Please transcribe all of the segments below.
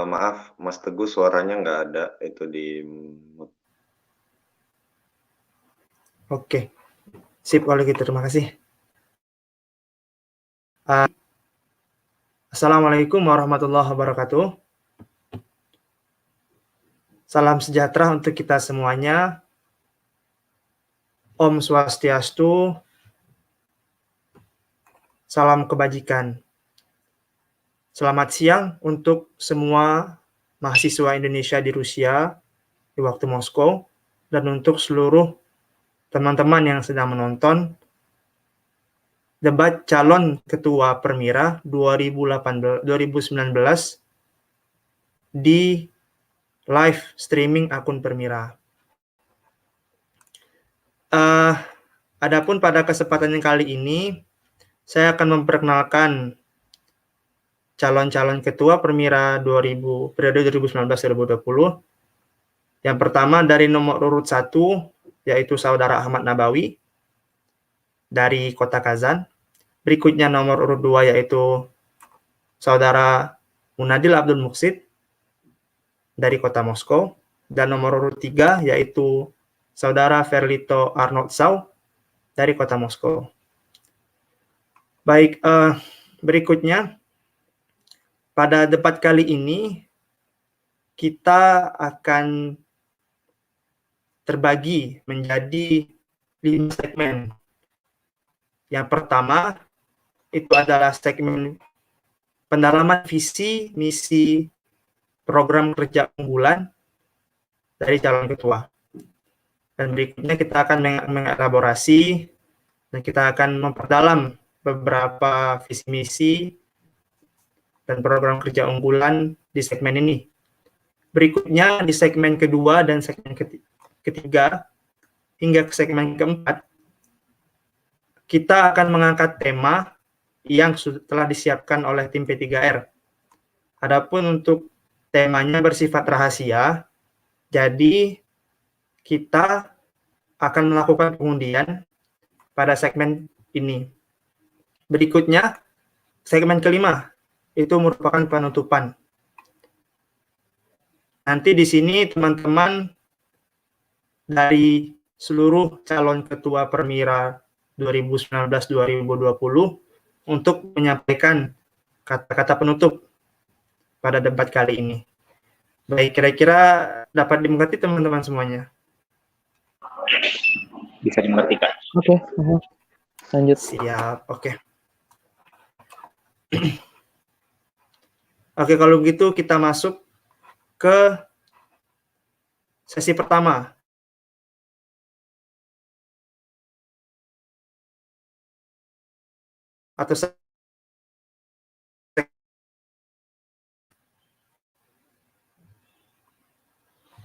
Maaf, Mas Teguh suaranya nggak ada, itu di mute. Oke, sip kalau gitu, terima kasih. Assalamualaikum warahmatullahi wabarakatuh. Salam sejahtera untuk kita semuanya. Om Swastiastu. Salam kebajikan. Selamat siang untuk semua mahasiswa Indonesia di Rusia di waktu Moskow, dan untuk seluruh teman-teman yang sedang menonton debat calon ketua Permira 2019 di live streaming akun Permira. Adapun pada kesempatan yang kali ini, saya akan memperkenalkan calon-calon ketua Permira periode 2019-2020. Yang pertama dari nomor urut 1, yaitu Saudara Ahmad Nabawi dari Kota Kazan. Berikutnya nomor urut 2, yaitu Saudara Munadil Abdul Muksid dari Kota Moskow. Dan nomor urut 3, yaitu Saudara Ferlito Arnold Sau dari Kota Moskow. Baik, berikutnya pada debat kali ini kita akan terbagi menjadi 5 segmen. Yang pertama itu adalah segmen pendalaman visi, misi, program kerja unggulan dari calon ketua. Dan berikutnya kita akan mengelaborasi dan kita akan memperdalam beberapa visi misi dan program kerja unggulan di segmen ini. Berikutnya di segmen kedua dan segmen ketiga hingga ke segmen keempat, kita akan mengangkat tema yang telah disiapkan oleh tim P3R. Adapun untuk temanya bersifat rahasia, jadi kita akan melakukan pengundian pada segmen ini. Berikutnya, segmen kelima, itu merupakan penutupan. Nanti di sini teman-teman dari seluruh calon ketua Permira 2019-2020 untuk menyampaikan kata-kata penutup pada debat kali ini. Baik, kira-kira dapat dimengerti teman-teman semuanya? Bisa dimengerti, Kak. Oke, lanjut. Siap, oke. Oke, kalau begitu kita masuk ke sesi pertama. Atau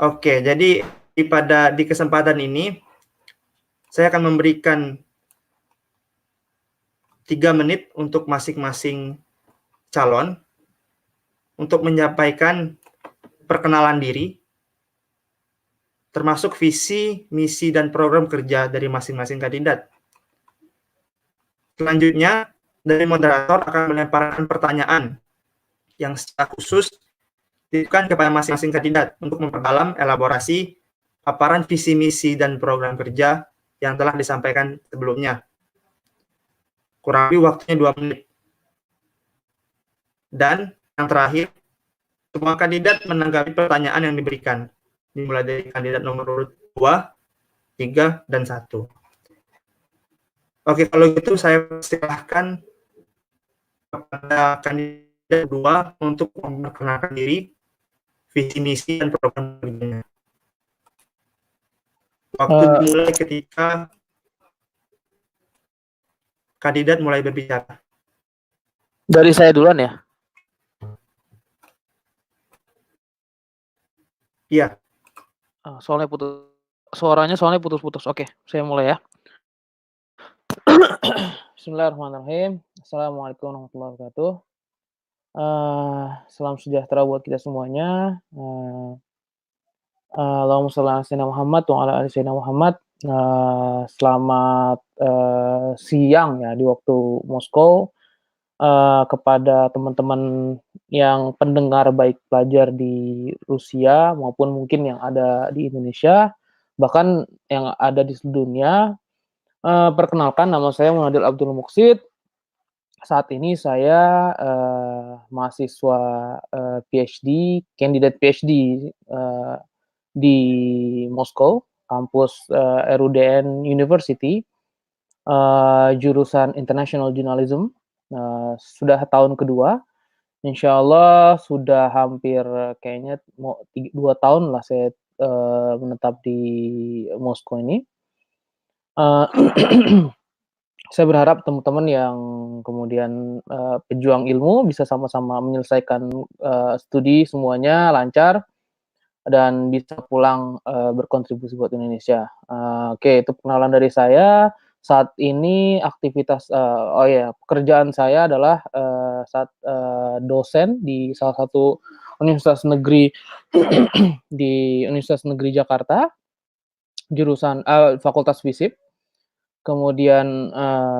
oke, jadi di kesempatan ini saya akan memberikan 3 menit untuk masing-masing calon untuk menyampaikan perkenalan diri, termasuk visi, misi, dan program kerja dari masing-masing kandidat. Selanjutnya, dari moderator akan melemparkan pertanyaan yang secara khusus ditujukan kepada masing-masing kandidat untuk memperdalam elaborasi paparan visi, misi, dan program kerja yang telah disampaikan sebelumnya. Kurang lebih waktunya 2 menit. Dan yang terakhir, semua kandidat menanggapi pertanyaan yang diberikan, dimulai dari kandidat nomor urut 2, 3, dan 1. Oke, kalau gitu saya silakan kepada kandidat 2 untuk memperkenalkan diri, visi misi, dan program kerjanya. Waktu dimulai ketika kandidat mulai berbicara. Dari saya duluan ya? Iya. Suaranya soalnya putus-putus. Oke, saya mulai ya. Bismillahirrahmanirrahim. Assalamualaikum warahmatullahi wabarakatuh. Salam sejahtera buat kita semuanya. Allahumma shalli ala sayyidina Muhammad wa ala ali sayyidina Muhammad. Selamat siang ya di waktu Moskow. Kepada teman-teman yang pendengar baik pelajar di Rusia maupun mungkin yang ada di Indonesia, bahkan yang ada di seluruh dunia. Perkenalkan, nama saya Munadil Abdul Muqsid. Saat ini saya mahasiswa PhD, candidate PhD di Moskow, kampus RUDN University, jurusan International Journalism. Sudah tahun kedua, insya Allah sudah hampir kayaknya mau 2 tahun lah saya menetap di Moskow ini. Saya berharap teman-teman yang kemudian pejuang ilmu bisa sama-sama menyelesaikan studi semuanya lancar dan bisa pulang berkontribusi buat Indonesia. Oke, itu perkenalan dari saya. Saat ini aktivitas pekerjaan saya adalah dosen di salah satu universitas negeri di Universitas Negeri Jakarta, jurusan Fakultas FISIP. Kemudian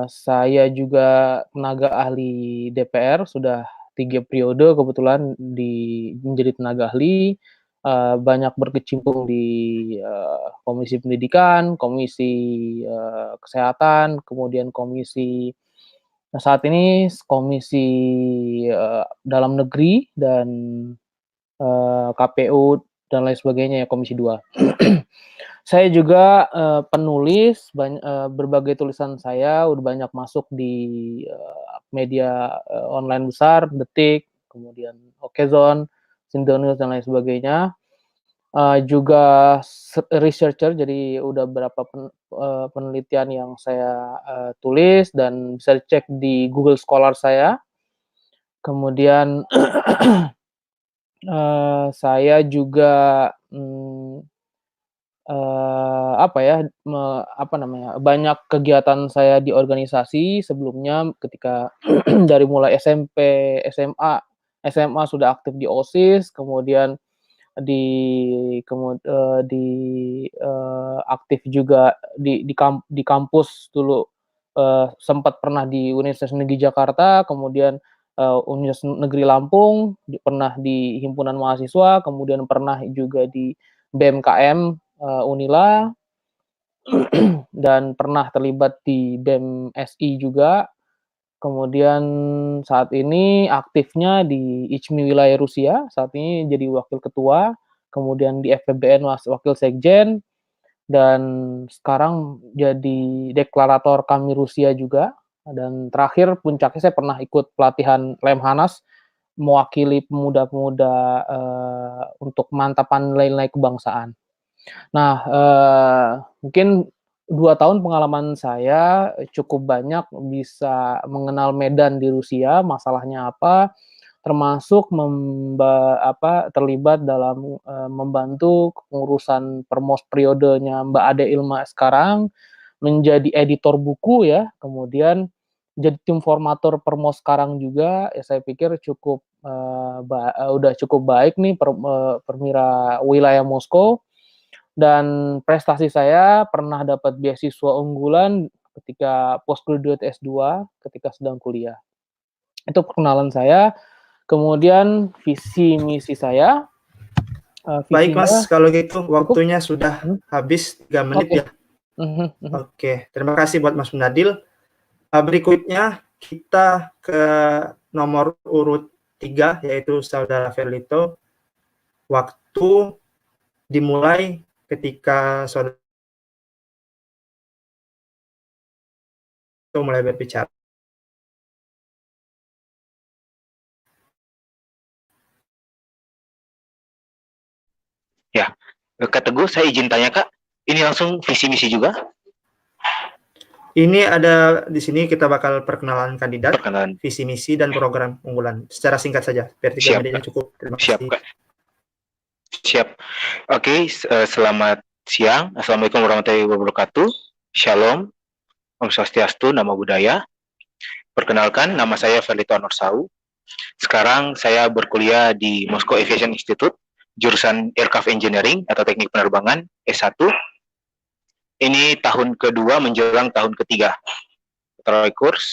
saya juga tenaga ahli DPR, sudah 3 periode kebetulan menjadi tenaga ahli, banyak berkecimpung di komisi pendidikan, komisi kesehatan, kemudian saat ini komisi dalam negeri dan KPU dan lain sebagainya ya, komisi 2. Saya juga penulis, berbagai tulisan saya udah banyak masuk di media online besar, Detik, kemudian Okezon, Sindonews dan lain sebagainya. Juga researcher, jadi udah berapa penelitian yang saya tulis dan bisa dicek di Google Scholar saya. Kemudian saya juga banyak kegiatan saya di organisasi sebelumnya ketika dari mulai SMP, SMA sudah aktif di OSIS, kemudian aktif juga di kampus dulu, sempat pernah di Universitas Negeri Jakarta, kemudian Universitas Negeri Lampung, pernah di himpunan mahasiswa, kemudian pernah juga di BMKM Unila, dan pernah terlibat di BEM SI juga. Kemudian saat ini aktifnya di ICMI wilayah Rusia, saat ini jadi wakil ketua, kemudian di FPBN wakil sekjen, dan sekarang jadi deklarator Kami Rusia juga. Dan terakhir puncaknya saya pernah ikut pelatihan Lemhanas, mewakili pemuda-pemuda untuk mantapan nilai-nilai kebangsaan. Nah, mungkin 2 tahun pengalaman saya cukup banyak bisa mengenal medan di Rusia, masalahnya apa, termasuk terlibat dalam membantu pengurusan permos periodenya Mbak Ade Ilma sekarang, menjadi editor buku ya, kemudian jadi tim formator permos sekarang juga, ya saya pikir cukup udah cukup baik nih perwira wilayah Moskow. Dan prestasi saya pernah dapat beasiswa unggulan ketika postgraduate S2 ketika sedang kuliah. Itu perkenalan saya. Kemudian visi misi saya. Baik Mas, kalau gitu waktunya sudah habis 3 menit ya. Oke, terima kasih buat Mas Munadil. Berikutnya kita ke nomor urut 3, yaitu Saudara Ferlito. Waktu dimulai ketika saudara mulai berbicara. Ya, Kak Teguh, saya izin tanya Kak, ini langsung visi misi juga? Ini ada di sini kita bakal perkenalan kandidat, visi misi dan program unggulan. Secara singkat saja, biar 3 menitnya cukup. Terima kasih. Siap Kak. Siap. Oke, selamat siang. Assalamualaikum warahmatullahi wabarakatuh. Shalom. Om Swastiastu, Namo Buddhaya. Perkenalkan, nama saya Ferlito Anorsau. Sekarang saya berkuliah di Moscow Aviation Institute, jurusan Aircraft Engineering atau Teknik Penerbangan S1. Ini tahun kedua menjelang tahun ketiga. Terlebih kurs,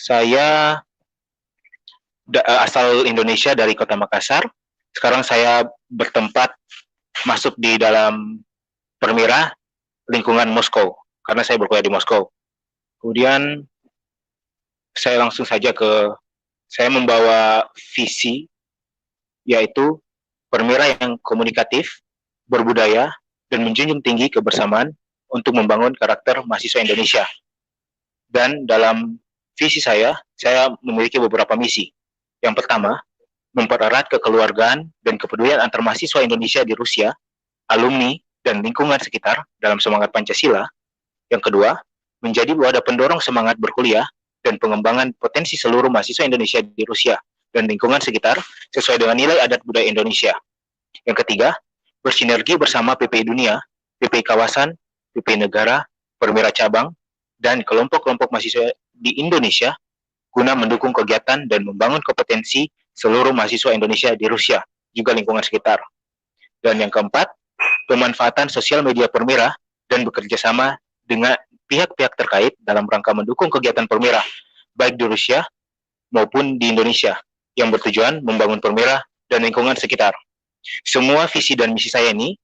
saya asal Indonesia dari Kota Makassar. Sekarang saya bertempat masuk di dalam Permira lingkungan Moskow karena saya berkuliah di Moskow. Kemudian saya langsung saja saya membawa visi, yaitu Permira yang komunikatif, berbudaya, dan menjunjung tinggi kebersamaan untuk membangun karakter mahasiswa Indonesia. Dan dalam visi saya memiliki beberapa misi. Yang pertama, mempererat kekeluargaan dan kepedulian antar mahasiswa Indonesia di Rusia, alumni, dan lingkungan sekitar dalam semangat Pancasila. Yang kedua, menjadi wadah pendorong semangat berkuliah dan pengembangan potensi seluruh mahasiswa Indonesia di Rusia dan lingkungan sekitar sesuai dengan nilai adat budaya Indonesia. Yang ketiga, bersinergi bersama PPI Dunia, PPI Kawasan, PPI Negara, Permira Cabang, dan kelompok-kelompok mahasiswa di Indonesia guna mendukung kegiatan dan membangun kompetensi seluruh mahasiswa Indonesia di Rusia, juga lingkungan sekitar. Dan yang keempat, pemanfaatan sosial media Permira dan bekerjasama dengan pihak-pihak terkait dalam rangka mendukung kegiatan Permira, baik di Rusia maupun di Indonesia, yang bertujuan membangun Permira dan lingkungan sekitar. Semua visi dan misi saya ini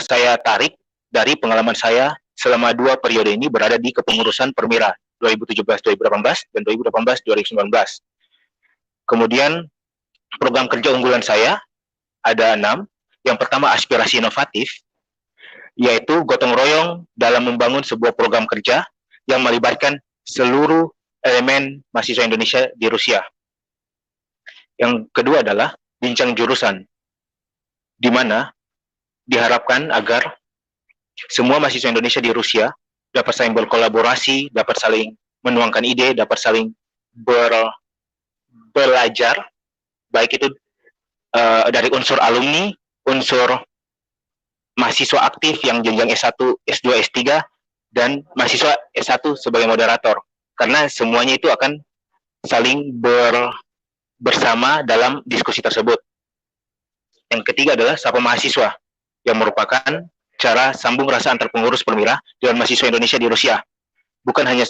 saya tarik dari pengalaman saya selama 2 periode ini berada di kepengurusan Permira 2017-2018 dan 2018-2019. Kemudian program kerja unggulan saya ada 6. Yang pertama, aspirasi inovatif, yaitu gotong royong dalam membangun sebuah program kerja yang melibatkan seluruh elemen mahasiswa Indonesia di Rusia. Yang kedua adalah bincang jurusan, di mana diharapkan agar semua mahasiswa Indonesia di Rusia dapat saling berkolaborasi, dapat saling menuangkan ide, dapat saling belajar, baik itu dari unsur alumni, unsur mahasiswa aktif yang jenjang S1, S2, S3, dan mahasiswa S1 sebagai moderator. Karena semuanya itu akan saling bersama dalam diskusi tersebut. Yang ketiga adalah sapa mahasiswa, yang merupakan cara sambung rasa antar pengurus Permira dengan mahasiswa Indonesia di Rusia. Bukan hanya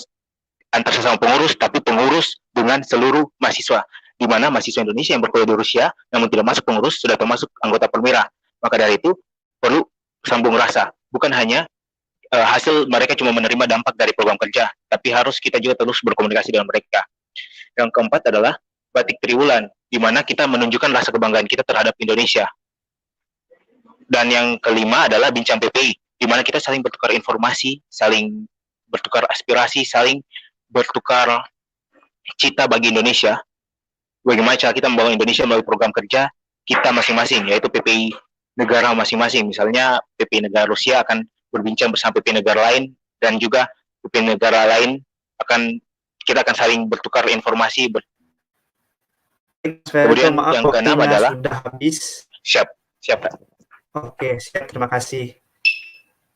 antar sesama pengurus, tapi pengurus dengan seluruh mahasiswa, di mana mahasiswa Indonesia yang berkuliah di Rusia, namun tidak masuk pengurus, sudah termasuk anggota Permira. Maka dari itu, perlu sambung rasa. Bukan hanya hasil mereka cuma menerima dampak dari program kerja, tapi harus kita juga terus berkomunikasi dengan mereka. Yang keempat adalah batik triwulan, di mana kita menunjukkan rasa kebanggaan kita terhadap Indonesia. Dan yang kelima adalah bincang PPI, di mana kita saling bertukar informasi, saling bertukar aspirasi, saling bertukar cita bagi Indonesia. Bagaimana cara kita membangun Indonesia melalui program kerja kita masing-masing, yaitu PPI negara masing-masing. Misalnya PPI negara Rusia akan berbincang bersama PPI negara lain, dan juga PPI negara lain kita akan saling bertukar informasi. Kemudian maaf, yang keenam adalah sudah habis. Siap. Oke, siap, terima kasih.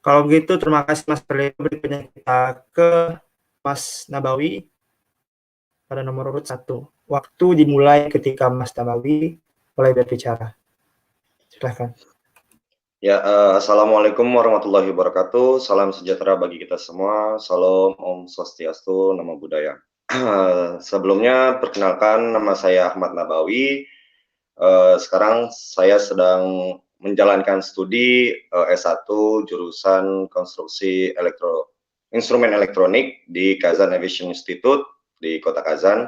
Kalau begitu, terima kasih Mas Ferlito. Berikutnya kita ke Mas Nabawi pada nomor urut 1. Waktu dimulai ketika Mas Nabawi mulai berbicara. Silakan. Ya, Assalamualaikum warahmatullahi wabarakatuh. Salam sejahtera bagi kita semua. Salam Om Swastiastu, Namo Buddhaya. Sebelumnya, perkenalkan, nama saya Ahmad Nabawi. Sekarang saya sedang menjalankan studi S1 jurusan konstruksi instrumen elektronik di Kazan Aviation Institute di Kota Kazan.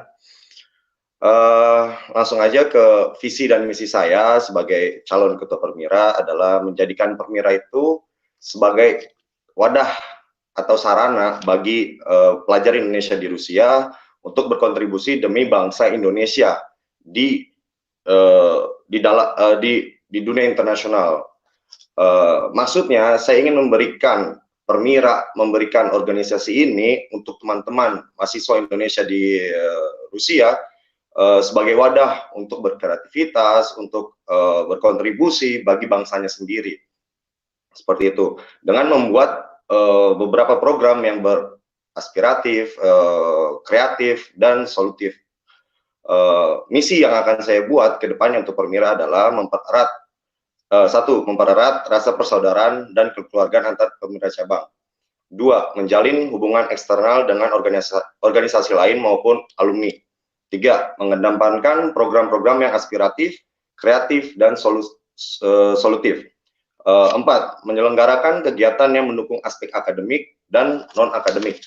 Langsung aja ke visi dan misi saya sebagai calon ketua Permira adalah menjadikan Permira itu sebagai wadah atau sarana bagi pelajar Indonesia di Rusia untuk berkontribusi demi bangsa Indonesia di dunia internasional. Maksudnya saya ingin memberikan Permira, memberikan organisasi ini untuk teman-teman mahasiswa Indonesia di Rusia sebagai wadah untuk berkreativitas, untuk berkontribusi bagi bangsanya sendiri. Seperti itu. Dengan membuat beberapa program yang beraspiratif, kreatif, dan solutif. Misi yang akan saya buat ke depannya untuk Permira adalah mempererat rasa persaudaraan dan kekeluargaan antar Permira cabang. 2. Menjalin hubungan eksternal dengan organisasi lain maupun alumni. 3. Mengedepankan program-program yang aspiratif, kreatif, dan solutif. 4. Menyelenggarakan kegiatan yang mendukung aspek akademik dan non-akademik.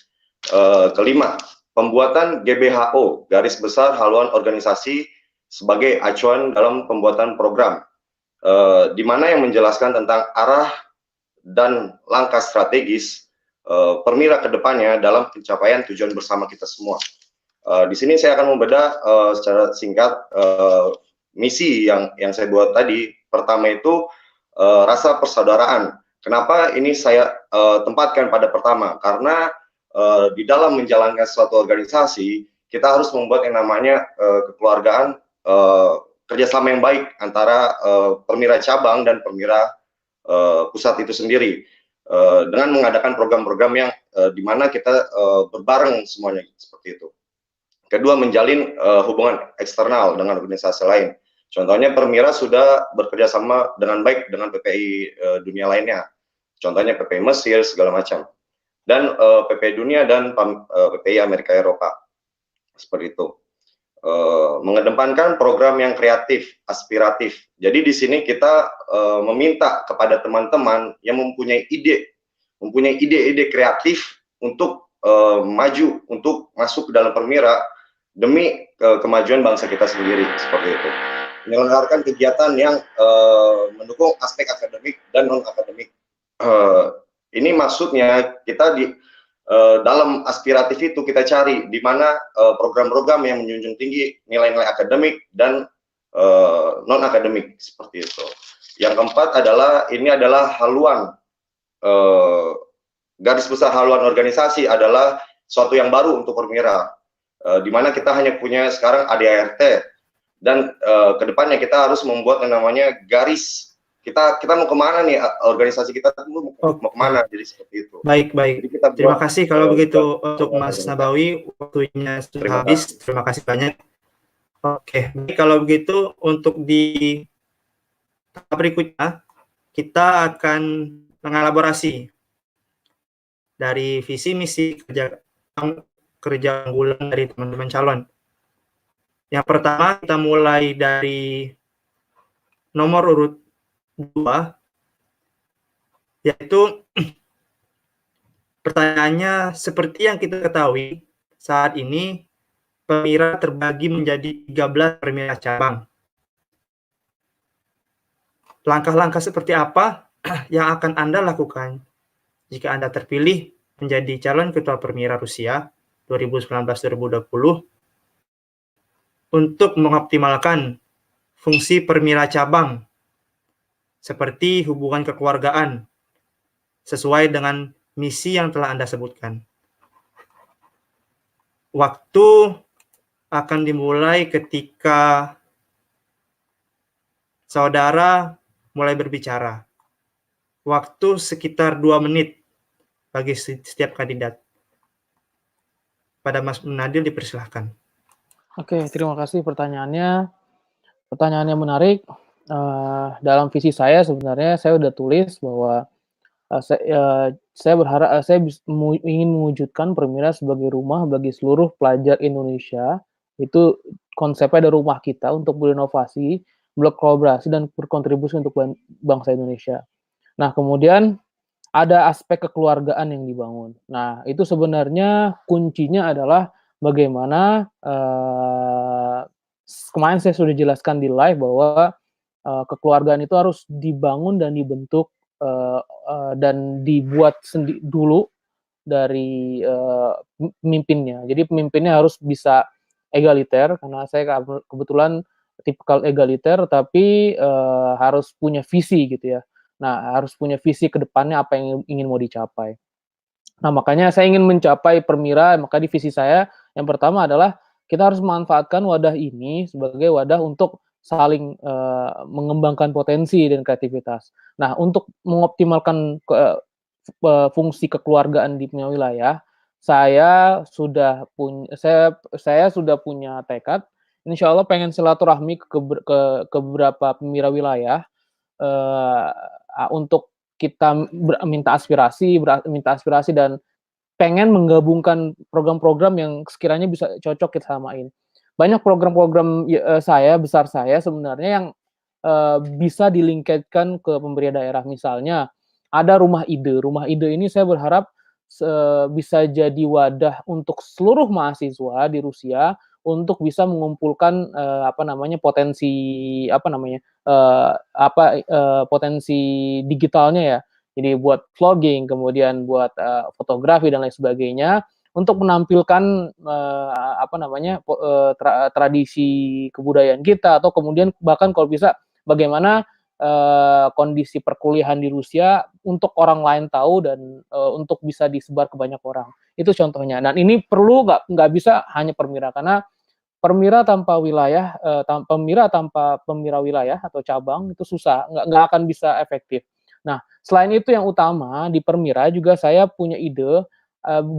Kelima, pembuatan GBHO, garis besar haluan organisasi, sebagai acuan dalam pembuatan program, di mana yang menjelaskan tentang arah dan langkah strategis Permira ke depannya dalam pencapaian tujuan bersama kita semua. Di sini saya akan membedah secara singkat misi yang saya buat tadi. Pertama itu rasa persaudaraan. Kenapa ini saya tempatkan pada pertama? Karena di dalam menjalankan suatu organisasi, kita harus membuat yang namanya kekeluargaan, kerjasama yang baik antara Permira cabang dan Permira pusat itu sendiri, dengan mengadakan program-program yang di mana kita berbareng semuanya, seperti itu. Kedua, menjalin hubungan eksternal dengan organisasi lain. Contohnya Permira sudah bekerja sama dengan baik dengan PPI dunia lainnya. Contohnya PPI Mesir, segala macam. Dan PPI dunia dan PPI Amerika Eropa. Seperti itu. Mengedepankan program yang kreatif, aspiratif. Jadi di sini kita meminta kepada teman-teman yang mempunyai ide-ide kreatif untuk maju, untuk masuk ke dalam Permira demi kemajuan bangsa kita sendiri, seperti itu. Menyelenggarakan kegiatan yang mendukung aspek akademik dan non-akademik. Ini maksudnya kita di dalam aspiratif itu kita cari di mana program-program yang menjunjung tinggi nilai-nilai akademik dan non-akademik, seperti itu. Yang keempat adalah ini adalah haluan, garis besar haluan organisasi adalah suatu yang baru untuk Permira, di mana kita hanya punya sekarang ADART, dan kedepannya kita harus membuat yang namanya garis. Kita mau kemana nih, organisasi kita mau kemana, jadi seperti itu. Baik. Jadi kita Terima kasih kalau begitu untuk Mas Nabawi, waktunya sudah habis. Terima kasih banyak. Oke, baik, kalau begitu untuk di tahap berikutnya kita akan mengelaborasi dari visi misi kerja unggulan dari teman-teman calon. Yang pertama kita mulai dari nomor urut 2, yaitu pertanyaannya, seperti yang kita ketahui saat ini Permira terbagi menjadi 13 Permira cabang. Langkah-langkah seperti apa yang akan Anda lakukan jika Anda terpilih menjadi calon ketua Permira Rusia 2019-2020 untuk mengoptimalkan fungsi Permira cabang seperti hubungan kekeluargaan sesuai dengan misi yang telah Anda sebutkan. Waktu akan dimulai ketika saudara mulai berbicara. Waktu sekitar 2 menit bagi setiap kandidat. Pada Mas Nadil dipersilahkan. Oke, terima kasih pertanyaannya. Pertanyaannya menarik. Dalam visi saya sebenarnya saya udah tulis bahwa saya berharap saya ingin mewujudkan Permira sebagai rumah bagi seluruh pelajar Indonesia. Itu konsepnya ada rumah kita untuk berinovasi, berkolaborasi, dan berkontribusi untuk bangsa Indonesia. Nah, kemudian ada aspek kekeluargaan yang dibangun. Nah, itu sebenarnya kuncinya adalah bagaimana kemarin saya sudah jelaskan di live bahwa kekeluargaan itu harus dibangun dan dibentuk dan dibuat dulu dari pemimpinnya. Jadi pemimpinnya harus bisa egaliter, karena saya kebetulan tipikal egaliter, tapi harus punya visi gitu ya. Nah, harus punya visi ke depannya apa yang ingin mau dicapai. Nah, makanya saya ingin mencapai Permira, maka di visi saya yang pertama adalah kita harus memanfaatkan wadah ini sebagai wadah untuk saling mengembangkan potensi dan kreativitas. Nah, untuk mengoptimalkan fungsi kekeluargaan di punya wilayah, saya sudah punya tekad, insya Allah pengen silaturahmi ke beberapa pemirsa wilayah untuk kita minta aspirasi dan pengen menggabungkan program-program yang sekiranya bisa cocok kita samain. Banyak program-program besar saya sebenarnya yang bisa dilingkatkan ke pemerintah daerah. Misalnya ada rumah ide. Rumah ide ini saya berharap bisa jadi wadah untuk seluruh mahasiswa di Rusia untuk bisa mengumpulkan potensi digitalnya ya. Jadi buat vlogging, kemudian buat fotografi dan lain sebagainya untuk menampilkan tradisi kebudayaan kita, atau kemudian bahkan kalau bisa bagaimana kondisi perkuliahan di Rusia untuk orang lain tahu dan untuk bisa disebar ke banyak orang. Itu contohnya. Dan ini perlu nggak bisa hanya Permira, karena Permira tanpa wilayah, Permira tanpa Permira wilayah atau cabang itu susah, nggak akan bisa efektif. Nah, selain itu yang utama di Permira juga saya punya ide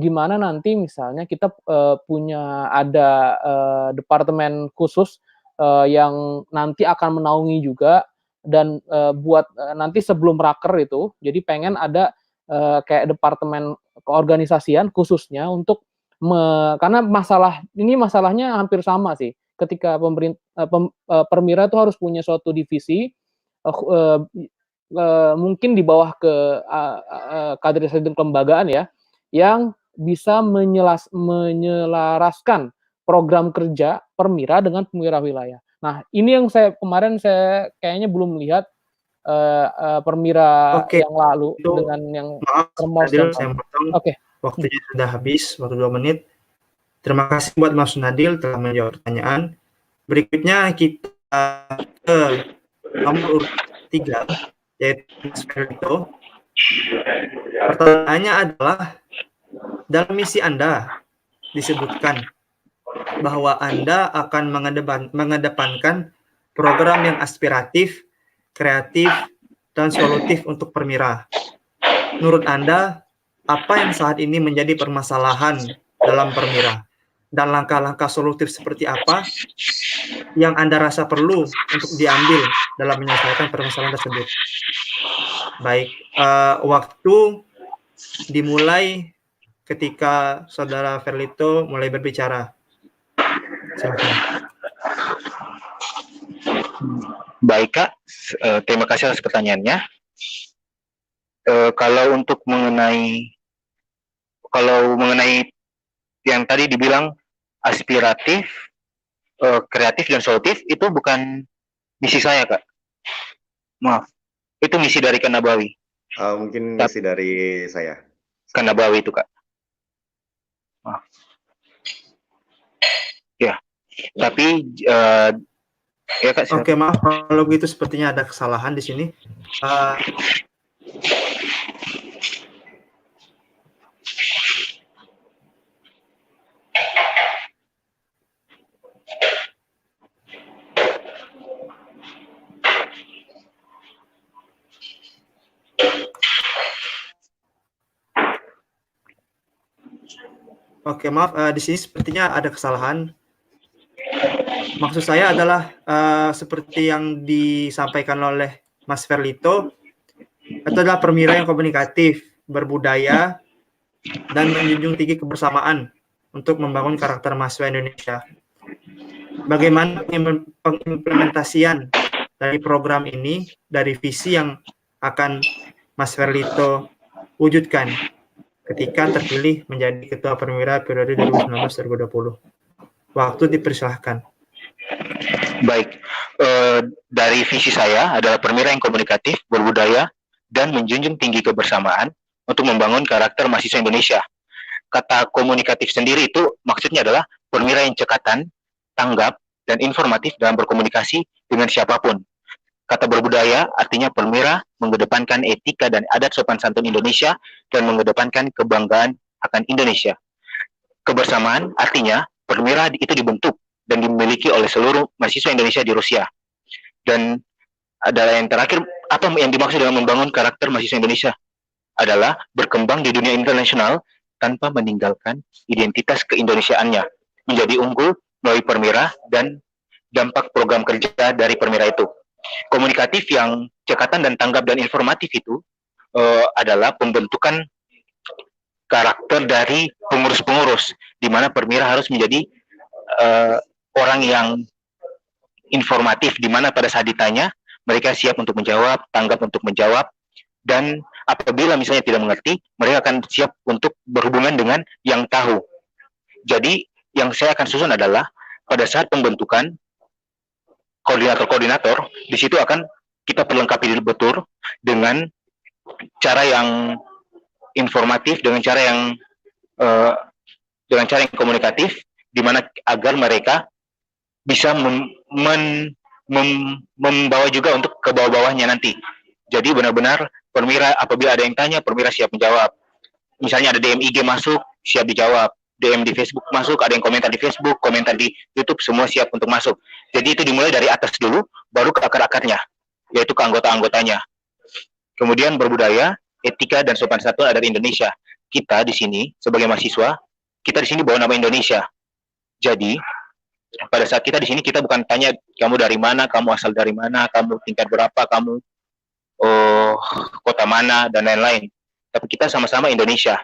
gimana nanti misalnya kita ada departemen khusus yang nanti akan menaungi juga, dan buat nanti sebelum raker itu, jadi pengen ada kayak departemen keorganisasian khususnya untuk karena masalahnya hampir sama sih. Ketika Permira itu harus punya suatu divisi mungkin di bawah kaderisasi kelembagaan ya, yang bisa menyelaraskan program kerja Permira dengan Permira wilayah. Nah, ini yang kemarin saya kayaknya belum melihat Permira yang lalu itu, dengan yang maaf, Nadil, saya potong. Waktunya sudah habis, waktu 2 menit. Terima kasih buat Mas Nadil telah menjawab pertanyaan. Berikutnya kita ke nomor 3, yaitu Mas Ferlito. Pertanyaannya adalah, dalam misi Anda disebutkan bahwa Anda akan mengedepankan program yang aspiratif, kreatif, dan solutif untuk Permira. Menurut Anda, apa yang saat ini menjadi permasalahan dalam Permira? Dan langkah-langkah solutif seperti apa yang Anda rasa perlu untuk diambil dalam menyelesaikan permasalahan tersebut? Baik, waktu dimulai ketika Saudara Ferlito mulai berbicara. Silakan. Baik Kak, terima kasih atas pertanyaannya. Kalau mengenai yang tadi dibilang aspiratif, kreatif dan solutif, itu bukan misi saya Kak. Maaf, itu misi dari Kanabawi. Mungkin misi dari saya. Kanabawi itu Kak. Maaf. Ya, tapi ya Kak. Oke, maaf kalau begitu sepertinya ada kesalahan di sini. Oke, maaf, di sini sepertinya ada kesalahan. Maksud saya adalah seperti yang disampaikan oleh Mas Ferlito, itu adalah Permira yang komunikatif, berbudaya, dan menjunjung tinggi kebersamaan untuk membangun karakter mahasiswa Indonesia. Bagaimana pengimplementasian dari program ini, dari visi yang akan Mas Ferlito wujudkan ketika terpilih menjadi Ketua Permira periode 2019-2020? Waktu dipersilahkan. Baik, dari visi saya adalah Permira yang komunikatif, berbudaya, dan menjunjung tinggi kebersamaan untuk membangun karakter mahasiswa Indonesia. Kata komunikatif sendiri itu maksudnya adalah Permira yang cekatan, tanggap, dan informatif dalam berkomunikasi dengan siapapun. Kata berbudaya artinya Permira mengedepankan etika dan adat sopan santun Indonesia dan mengedepankan kebanggaan akan Indonesia. Kebersamaan artinya Permira itu dibentuk dan dimiliki oleh seluruh mahasiswa Indonesia di Rusia. Dan adalah yang terakhir, apa yang dimaksud dengan membangun karakter mahasiswa Indonesia adalah berkembang di dunia internasional tanpa meninggalkan identitas keindonesiaannya, menjadi unggul melalui Permira dan dampak program kerja dari Permira itu. Komunikatif yang cekatan dan tanggap dan informatif itu adalah pembentukan karakter dari pengurus-pengurus, di mana Permira harus menjadi orang yang informatif, di mana pada saat ditanya mereka siap untuk menjawab, tanggap untuk menjawab, dan apabila misalnya tidak mengerti, mereka akan siap untuk berhubungan dengan yang tahu. Jadi yang saya akan susun adalah pada saat pembentukan koordinator-koordinator, di situ akan kita perlengkapi betul dengan cara yang informatif, dengan cara yang komunikatif, di mana agar mereka bisa membawa juga untuk ke bawah-bawahnya nanti. Jadi benar-benar Permira, apabila ada yang tanya, Permira siap menjawab. Misalnya ada DM IG masuk, siap dijawab. DM di Facebook masuk, ada yang komentar di Facebook, komentar di YouTube, semua siap untuk masuk. Jadi itu dimulai dari atas dulu, baru ke akar-akarnya, yaitu ke anggota-anggotanya. Kemudian berbudaya, etika, dan sopan santun adat Indonesia. Kita di sini, sebagai mahasiswa, kita di sini bawa nama Indonesia. Jadi, pada saat kita di sini, kita bukan tanya, kamu dari mana, kamu asal dari mana, kamu tingkat berapa, kamu kota mana, dan lain-lain. Tapi kita sama-sama Indonesia.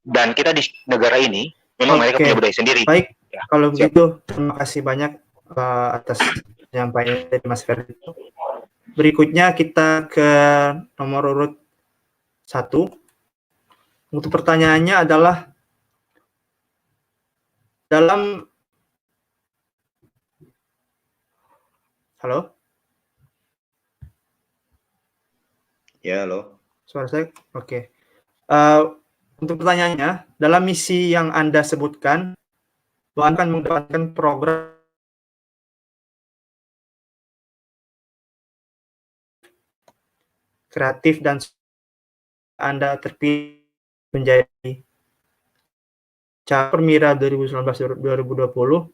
Dan kita di negara ini, memang mereka punya budaya sendiri. Baik, ya, kalau begitu, terima kasih banyak atas penyampaian dari Mas Ferdi. Berikutnya kita ke nomor urut 1. Untuk pertanyaannya adalah, dalam... Halo? Ya, halo. Suara saya? Oke. Untuk pertanyaannya, dalam misi yang Anda sebutkan, bahwa akan mendapatkan program kreatif dan Anda terpilih menjadi calon Permira 2019-2020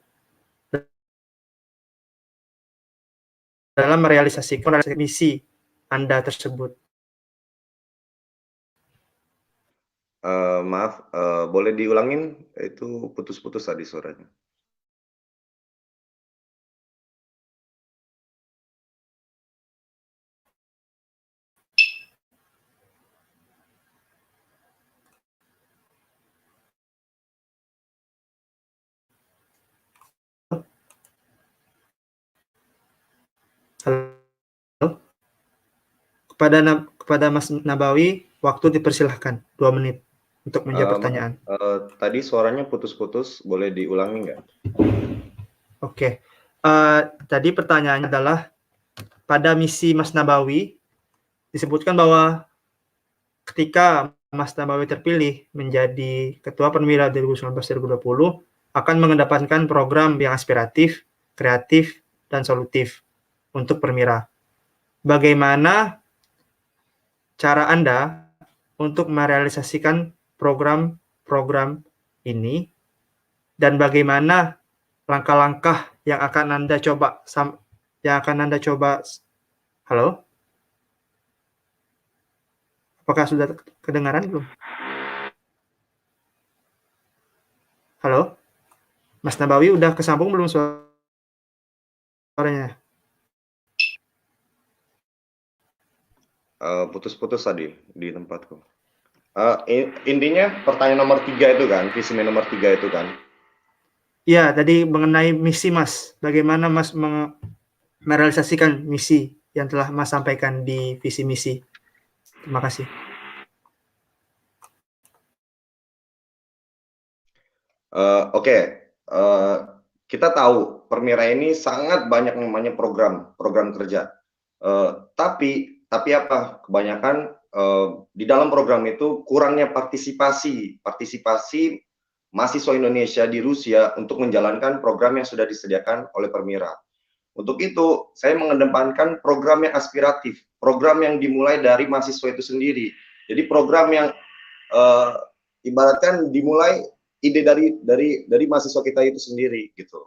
dalam merealisasikan misi Anda tersebut. Maaf, boleh diulangin? Itu putus-putus tadi suaranya. Halo? Kepada Mas Nabawi, waktu dipersilahkan 2 menit untuk menjawab pertanyaan. Tadi suaranya putus-putus, boleh diulangi nggak? Oke. Tadi pertanyaannya adalah, pada misi Mas Nabawi, disebutkan bahwa ketika Mas Nabawi terpilih menjadi Ketua Permira 2019-2020, akan mengedepankan program yang aspiratif, kreatif, dan solutif untuk Permira. Bagaimana cara Anda untuk merealisasikan program-program ini, dan bagaimana langkah-langkah yang akan Anda coba Halo? Apakah sudah kedengaran belum? Halo? Mas Nabawi udah kesambung belum suaranya? Putus-putus tadi di tempatku. Intinya pertanyaan nomor 3 itu kan, visi nomor 3 itu kan? Iya, tadi mengenai misi Mas. Bagaimana Mas merealisasikan misi yang telah Mas sampaikan di visi misi? Terima kasih. Oke. Kita tahu Permira ini sangat banyak namanya program kerja. Tapi apa? Kebanyakan di dalam program itu kurangnya partisipasi mahasiswa Indonesia di Rusia untuk menjalankan program yang sudah disediakan oleh Permira. Untuk itu, saya mengedepankan program yang aspiratif, program yang dimulai dari mahasiswa itu sendiri. Jadi program yang ibaratkan dimulai ide dari mahasiswa kita itu sendiri gitu.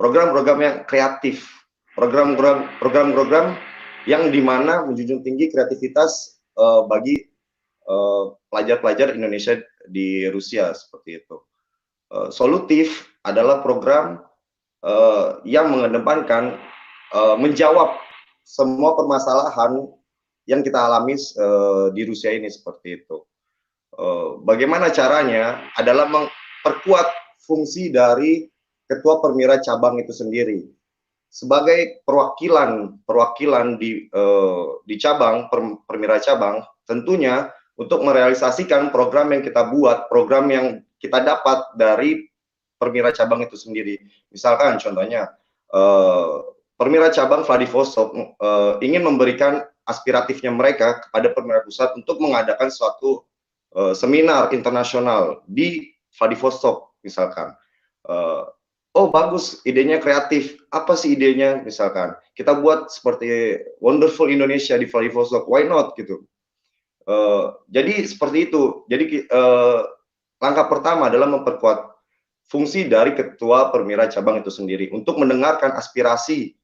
Program-program yang kreatif, program-program yang dimana menjunjung tinggi kreativitas bagi pelajar-pelajar Indonesia di Rusia seperti itu. Solutif adalah program yang mengedepankan menjawab semua permasalahan yang kita alami di Rusia ini seperti itu. Bagaimana caranya adalah memperkuat fungsi dari ketua permira cabang itu sendiri sebagai perwakilan di cabang permira cabang, tentunya untuk merealisasikan program yang kita buat, program yang kita dapat dari permira cabang itu sendiri. Misalkan contohnya permira cabang Vladivostok ingin memberikan aspiratifnya mereka kepada permira pusat untuk mengadakan suatu seminar internasional di Vladivostok misalkan. Oh bagus, idenya kreatif. Apa sih idenya? Misalkan kita buat seperti Wonderful Indonesia di Vladivostok, why not gitu. Jadi seperti itu. Jadi langkah pertama adalah memperkuat fungsi dari ketua permira cabang itu sendiri untuk mendengarkan aspirasi,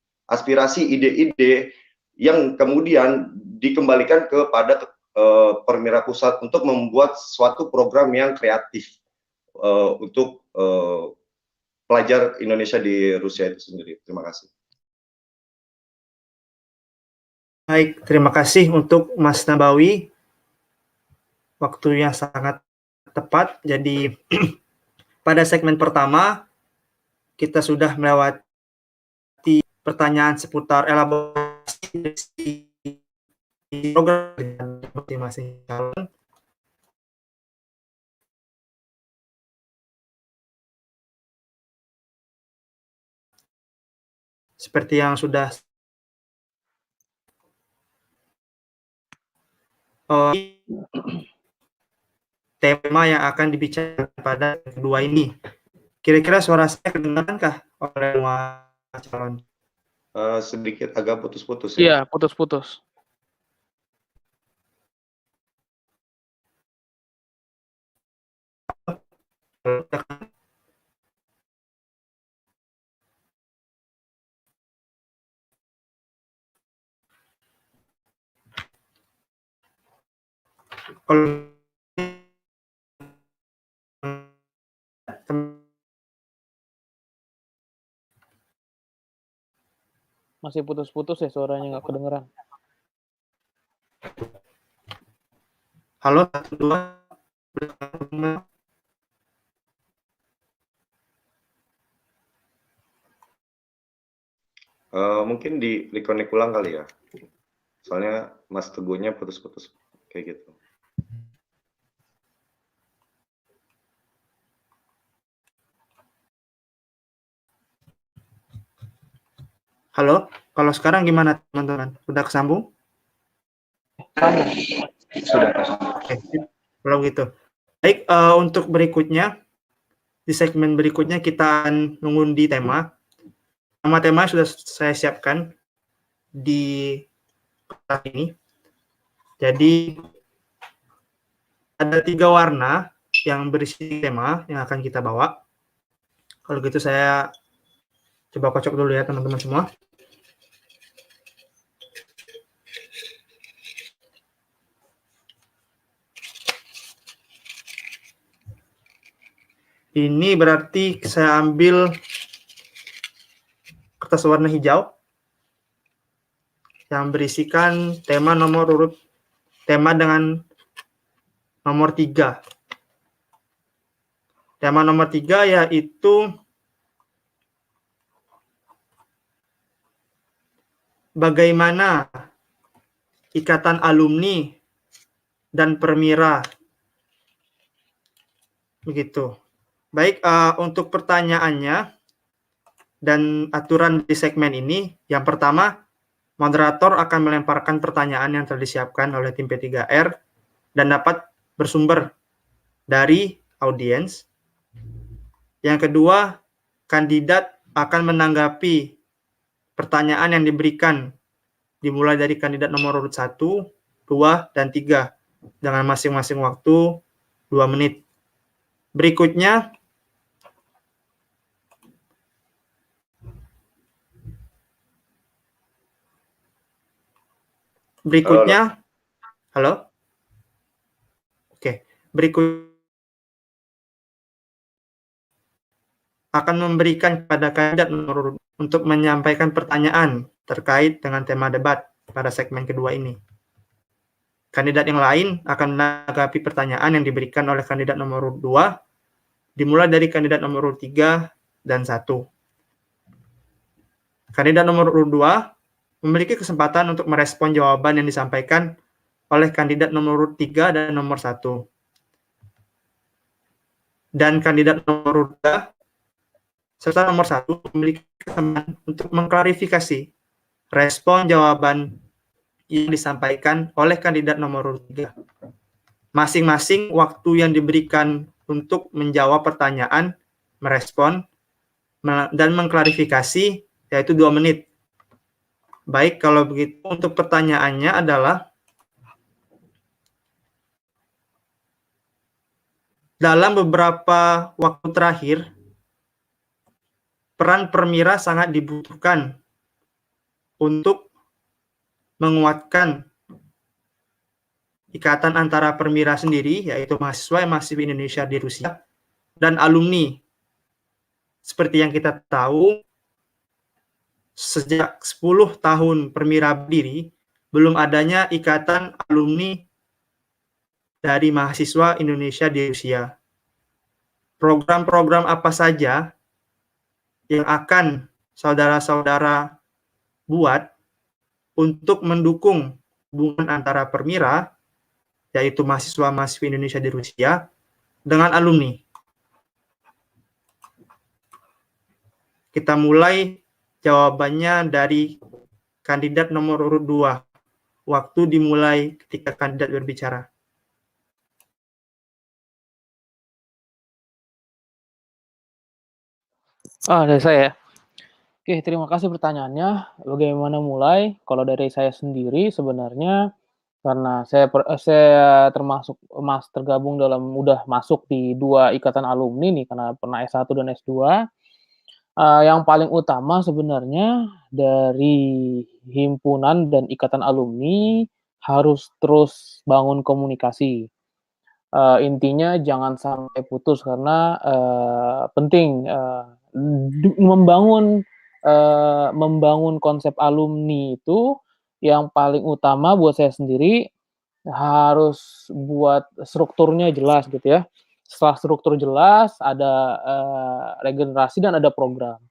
ide-ide yang kemudian dikembalikan kepada permira pusat untuk membuat suatu program yang kreatif untuk pelajar Indonesia di Rusia itu sendiri. Terima kasih. Baik, terima kasih untuk Mas Nabawi. Waktunya sangat tepat. Jadi pada segmen pertama kita sudah melewati pertanyaan seputar elaborasi program masing-masing calon. Seperti yang sudah tema yang akan dibicarakan pada kedua ini. Kira-kira suara saya kedengaran oleh semua calon? Sedikit agak putus-putus ya. Iya, putus-putus. Masih putus-putus ya, suaranya nggak kedengeran. Halo, 1, 2. Mungkin di reconnect ulang kali ya. Soalnya Mas Teguhnya putus-putus kayak gitu. Halo, kalau sekarang gimana teman-teman? Sudah kesambung? Sudah. Oke, kalau gitu. Baik, untuk berikutnya, di segmen berikutnya kita akan mengundi tema. Tema sudah saya siapkan di kertas ini. Jadi, ada 3 warna yang berisi tema yang akan kita bawa. Kalau gitu saya coba kocok dulu ya teman-teman semua. Ini berarti saya ambil kertas warna hijau yang berisikan tema dengan nomor 3. Tema nomor 3 yaitu bagaimana ikatan alumni dan permira. Begitu. Baik, untuk pertanyaannya dan aturan di segmen ini, yang pertama, moderator akan melemparkan pertanyaan yang telah disiapkan oleh tim P3R dan dapat bersumber dari audiens. Yang kedua, kandidat akan menanggapi pertanyaan yang diberikan dimulai dari kandidat nomor urut 1, 2, dan 3 dengan masing-masing waktu 2 menit. Berikutnya, halo? Oke, berikut akan memberikan kepada kandidat nomor untuk menyampaikan pertanyaan terkait dengan tema debat pada segmen kedua ini. Kandidat yang lain akan menanggapi pertanyaan yang diberikan oleh kandidat nomor 2, dimulai dari kandidat nomor 3 dan 1. Kandidat nomor 2 memiliki kesempatan untuk merespon jawaban yang disampaikan oleh kandidat nomor 3 dan nomor 1. Dan kandidat nomor 2 serta nomor 1 memiliki kesempatan untuk mengklarifikasi respon jawaban yang disampaikan oleh kandidat nomor 3. Masing-masing waktu yang diberikan untuk menjawab pertanyaan, merespon, dan mengklarifikasi yaitu 2 menit. Baik, kalau begitu untuk pertanyaannya adalah, dalam beberapa waktu terakhir, peran permira sangat dibutuhkan untuk menguatkan ikatan antara permira sendiri, yaitu mahasiswa yang masih di Indonesia di Rusia, dan alumni. Seperti yang kita tahu, sejak 10 tahun permira berdiri, belum adanya ikatan alumni dari mahasiswa Indonesia di Rusia. Program-program apa saja yang akan saudara-saudara buat untuk mendukung hubungan antara permira, yaitu mahasiswa-mahasiswi Indonesia di Rusia, dengan alumni? Kita mulai jawabannya dari kandidat nomor urut 2. Waktu dimulai ketika kandidat berbicara. Dari saya. Oke, terima kasih pertanyaannya. Bagaimana mulai? Kalau dari saya sendiri sebenarnya karena saya termasuk tergabung dalam udah masuk di 2 ikatan alumni nih karena pernah S1 dan S2. Yang paling utama sebenarnya dari himpunan dan ikatan alumni harus terus bangun komunikasi. Intinya jangan sampai putus karena, penting, membangun konsep alumni itu yang paling utama buat saya sendiri harus buat strukturnya jelas gitu ya. Setelah struktur jelas ada, regenerasi dan ada program.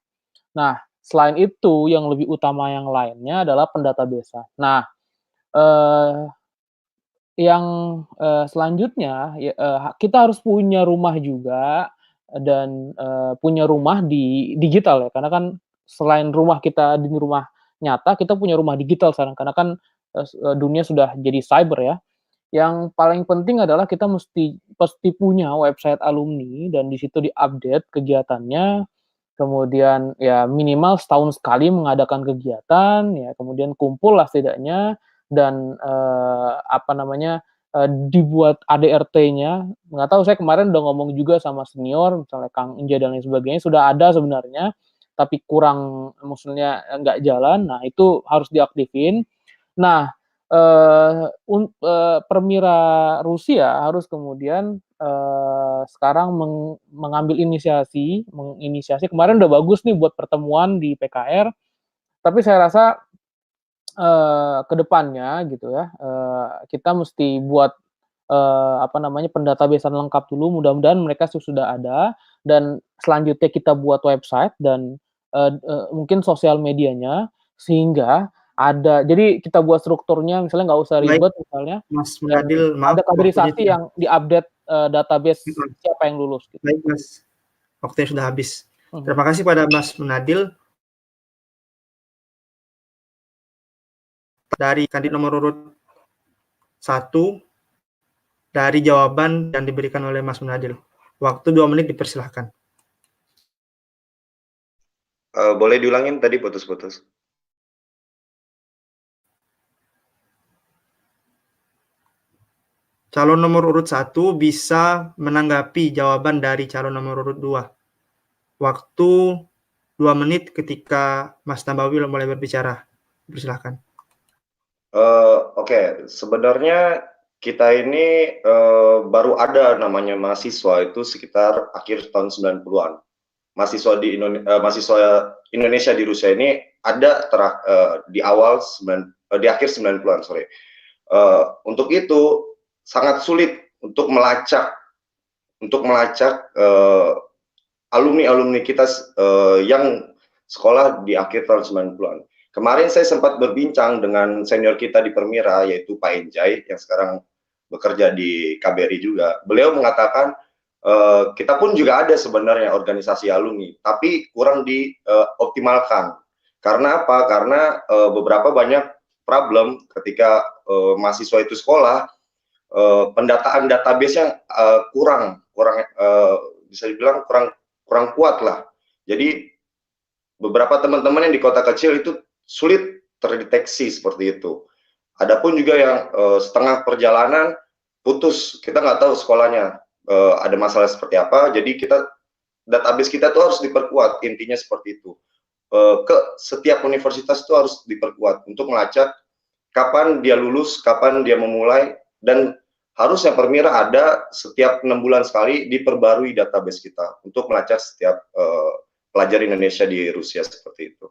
Nah, selain itu yang lebih utama yang lainnya adalah pendatabesan. Nah, eee, yang, selanjutnya kita harus punya rumah juga dan, punya rumah di digital ya, karena kan selain rumah kita di rumah nyata, kita punya rumah digital sekarang karena kan, dunia sudah jadi cyber ya. Yang paling penting adalah kita pasti punya website alumni dan di situ di-update kegiatannya, kemudian ya minimal setahun sekali mengadakan kegiatan, ya kemudian kumpul lah setidaknya dan, dibuat ADRT-nya. Nggak tahu saya kemarin udah ngomong juga sama senior, misalnya Kang Inja dan lain sebagainya, sudah ada sebenarnya, tapi kurang maksudnya nggak jalan. Nah, itu harus diaktifin. Nah, permira Rusia harus kemudian, sekarang mengambil menginisiasi kemarin udah bagus nih buat pertemuan di PKR, tapi saya rasa, ke depannya gitu ya, kita mesti buat, pendatabesan lengkap dulu, mudah-mudahan mereka sudah ada, dan selanjutnya kita buat website dan, mungkin sosial medianya, sehingga jadi kita buat strukturnya misalnya nggak usah Baik, ribet misalnya, Mas dan Munadil, maaf ada waktunya kaderisasi yang di-update, database siapa yang lulus gitu. Baik, Mas. Waktunya sudah habis. Mhm. Terima kasih pada Mas Munadil. Dari kandidat nomor urut 1, dari jawaban yang diberikan oleh Mas Munadil. Waktu 2 menit dipersilahkan. Boleh diulangin tadi putus-putus. calon nomor urut 1 bisa menanggapi jawaban dari calon nomor urut 2. Waktu 2 menit ketika Mas Nabawi mulai berbicara. Persilahkan. Oke, sebenarnya kita ini baru ada namanya mahasiswa itu sekitar akhir tahun 90-an. Mahasiswa Indonesia di Rusia ini ada di akhir 90-an, sorry. Untuk itu sangat sulit untuk melacak alumni kita yang sekolah di akhir tahun 90-an. Kemarin saya sempat berbincang dengan senior kita di Permira, yaitu Pak Enjay, yang sekarang bekerja di KBRI juga. Beliau mengatakan, kita pun juga ada sebenarnya organisasi alumni, tapi kurang dioptimalkan. Karena apa? Karena beberapa banyak problem ketika mahasiswa itu sekolah, pendataan database-nya kurang bisa dibilang kurang kuat lah. Jadi beberapa teman-teman yang di kota kecil itu sulit terdeteksi seperti itu. Adapun juga yang setengah perjalanan putus, kita nggak tahu sekolahnya ada masalah seperti apa. Jadi database kita tuh harus diperkuat, intinya seperti itu. Ke setiap universitas itu harus diperkuat untuk melacak kapan dia lulus, kapan dia memulai, dan harusnya Permira ada setiap 6 bulan sekali diperbarui database kita untuk melacak setiap pelajar Indonesia di Rusia seperti itu.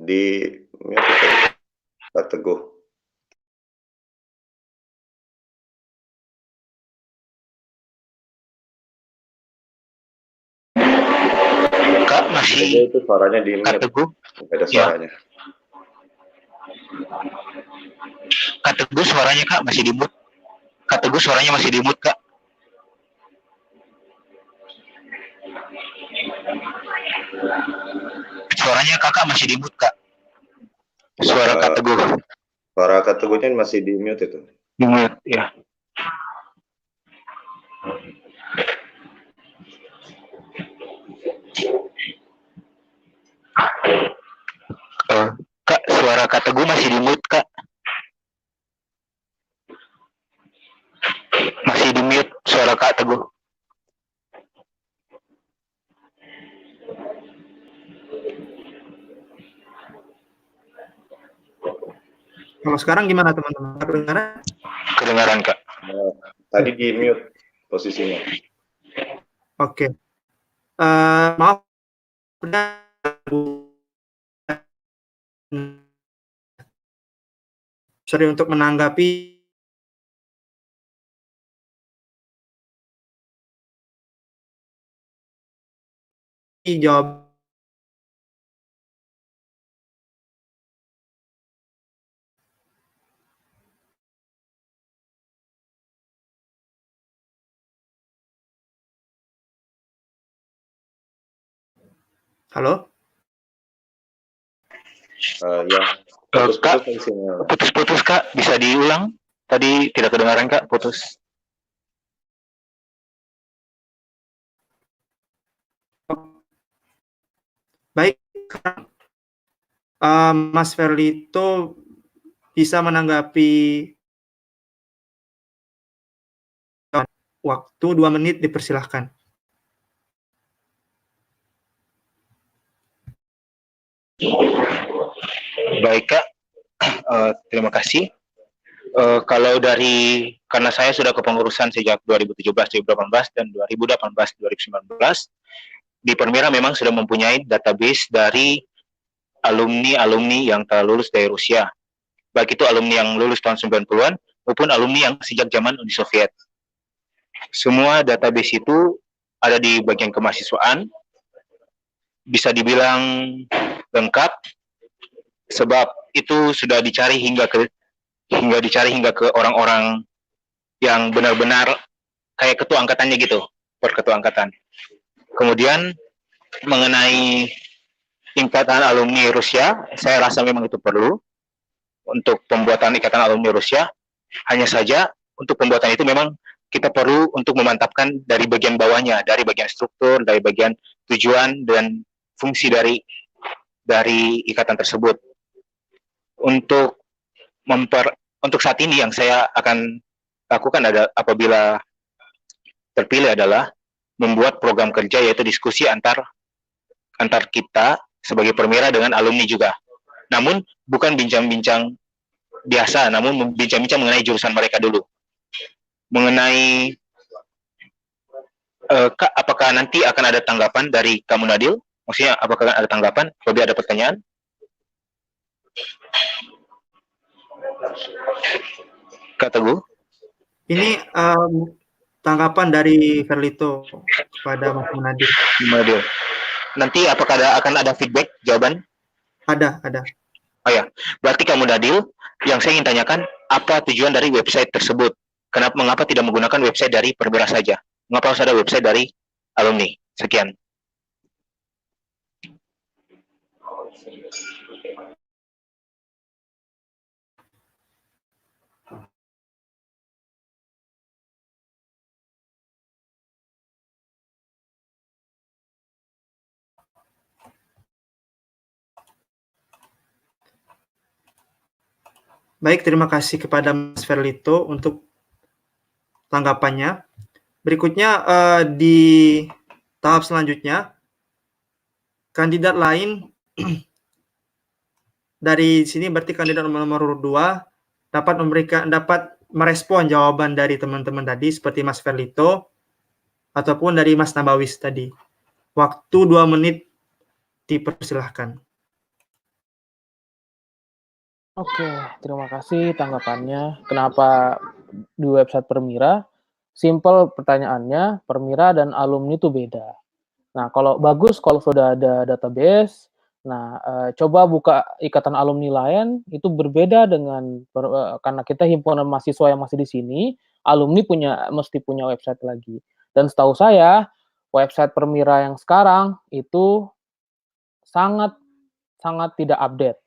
Di Pak Teguh. Kak masih itu suaranya di Kak Teguh. Ada suaranya. Kak Teguh suaranya Kak masih di mute. Kak Teguh suaranya masih di mute Kak. Suaranya Kakak masih di mute Kak. Suara Kak Teguh. Suara Kak Teguhnya masih di mute itu. Di mute ya. Kak, suara Kak Teguh masih di mute Kak. Masih di mute suara Kak Teguh. Kalau sekarang gimana teman-teman? Kedengaran? Kedengaran Kak. Tadi di mute posisinya. Oke. Maaf. Sorry untuk menanggapi jawab. Halo? Ya. Kak, putus-putus Kak, bisa diulang? Tadi tidak kedengaran Kak, putus. Baik, Mas Ferlito bisa menanggapi waktu 2 menit, dipersilahkan. Baik Kak, terima kasih. Kalau karena saya sudah kepengurusan sejak 2017, 2018, dan 2018, 2019, di Permira memang sudah mempunyai database dari alumni-alumni yang telah lulus dari Rusia. Baik itu alumni yang lulus tahun 90-an, maupun alumni yang sejak zaman Uni Soviet. Semua database itu ada di bagian kemahasiswaan, bisa dibilang lengkap, sebab itu sudah dicari hingga ke orang-orang yang benar-benar kayak ketua angkatannya gitu, per ketua angkatan. Kemudian mengenai ikatan alumni Rusia, saya rasa memang itu perlu untuk pembuatan ikatan alumni Rusia. Hanya saja untuk pembuatan itu memang kita perlu untuk memantapkan dari bagian bawahnya, dari bagian struktur, dari bagian tujuan dan fungsi dari ikatan tersebut. Untuk saat ini yang saya akan lakukan apabila terpilih adalah membuat program kerja, yaitu diskusi antar kita sebagai permira dengan alumni juga. Namun bukan bincang-bincang biasa, namun bincang-bincang mengenai jurusan mereka dulu. Mengenai apakah nanti akan ada tanggapan dari kamu Nadil? Maksudnya apakah ada tanggapan? Apabila ada pertanyaan? Kak Teguh? Ini tanggapan dari Ferlito kepada Mas Nadil. Nanti apakah akan ada feedback, jawaban? Ada. Oh ya, berarti kamu Nadil, yang saya ingin tanyakan, apa tujuan dari website tersebut? Mengapa tidak menggunakan website dari perwira saja? Mengapa harus ada website dari alumni? Sekian. Baik, terima kasih kepada Mas Ferlito untuk tanggapannya. Berikutnya di tahap selanjutnya, kandidat lain dari sini berarti kandidat nomor 2 dapat merespon jawaban dari teman-teman tadi seperti Mas Ferlito ataupun dari Mas Nabawis tadi. Waktu 2 menit dipersilahkan. Oke, terima kasih tanggapannya. Kenapa di website Permira? Simple pertanyaannya, Permira dan alumni itu beda. Nah, kalau bagus kalau sudah ada database, coba buka ikatan alumni lain, itu berbeda dengan karena kita himpunan mahasiswa yang masih di sini, alumni mesti punya website lagi. Dan setahu saya, website Permira yang sekarang itu sangat tidak update.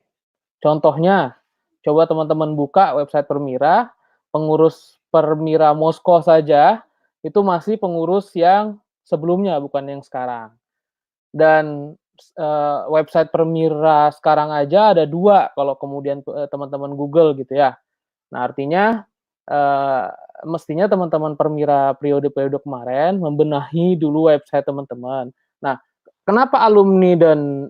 Contohnya, coba teman-teman buka website Permira, pengurus Permira Moskow saja, itu masih pengurus yang sebelumnya, bukan yang sekarang. Dan website Permira sekarang aja ada 2, kalau kemudian teman-teman Google gitu ya. Nah, artinya mestinya teman-teman Permira periode-periode kemarin membenahi dulu website teman-teman. Nah, kenapa alumni dan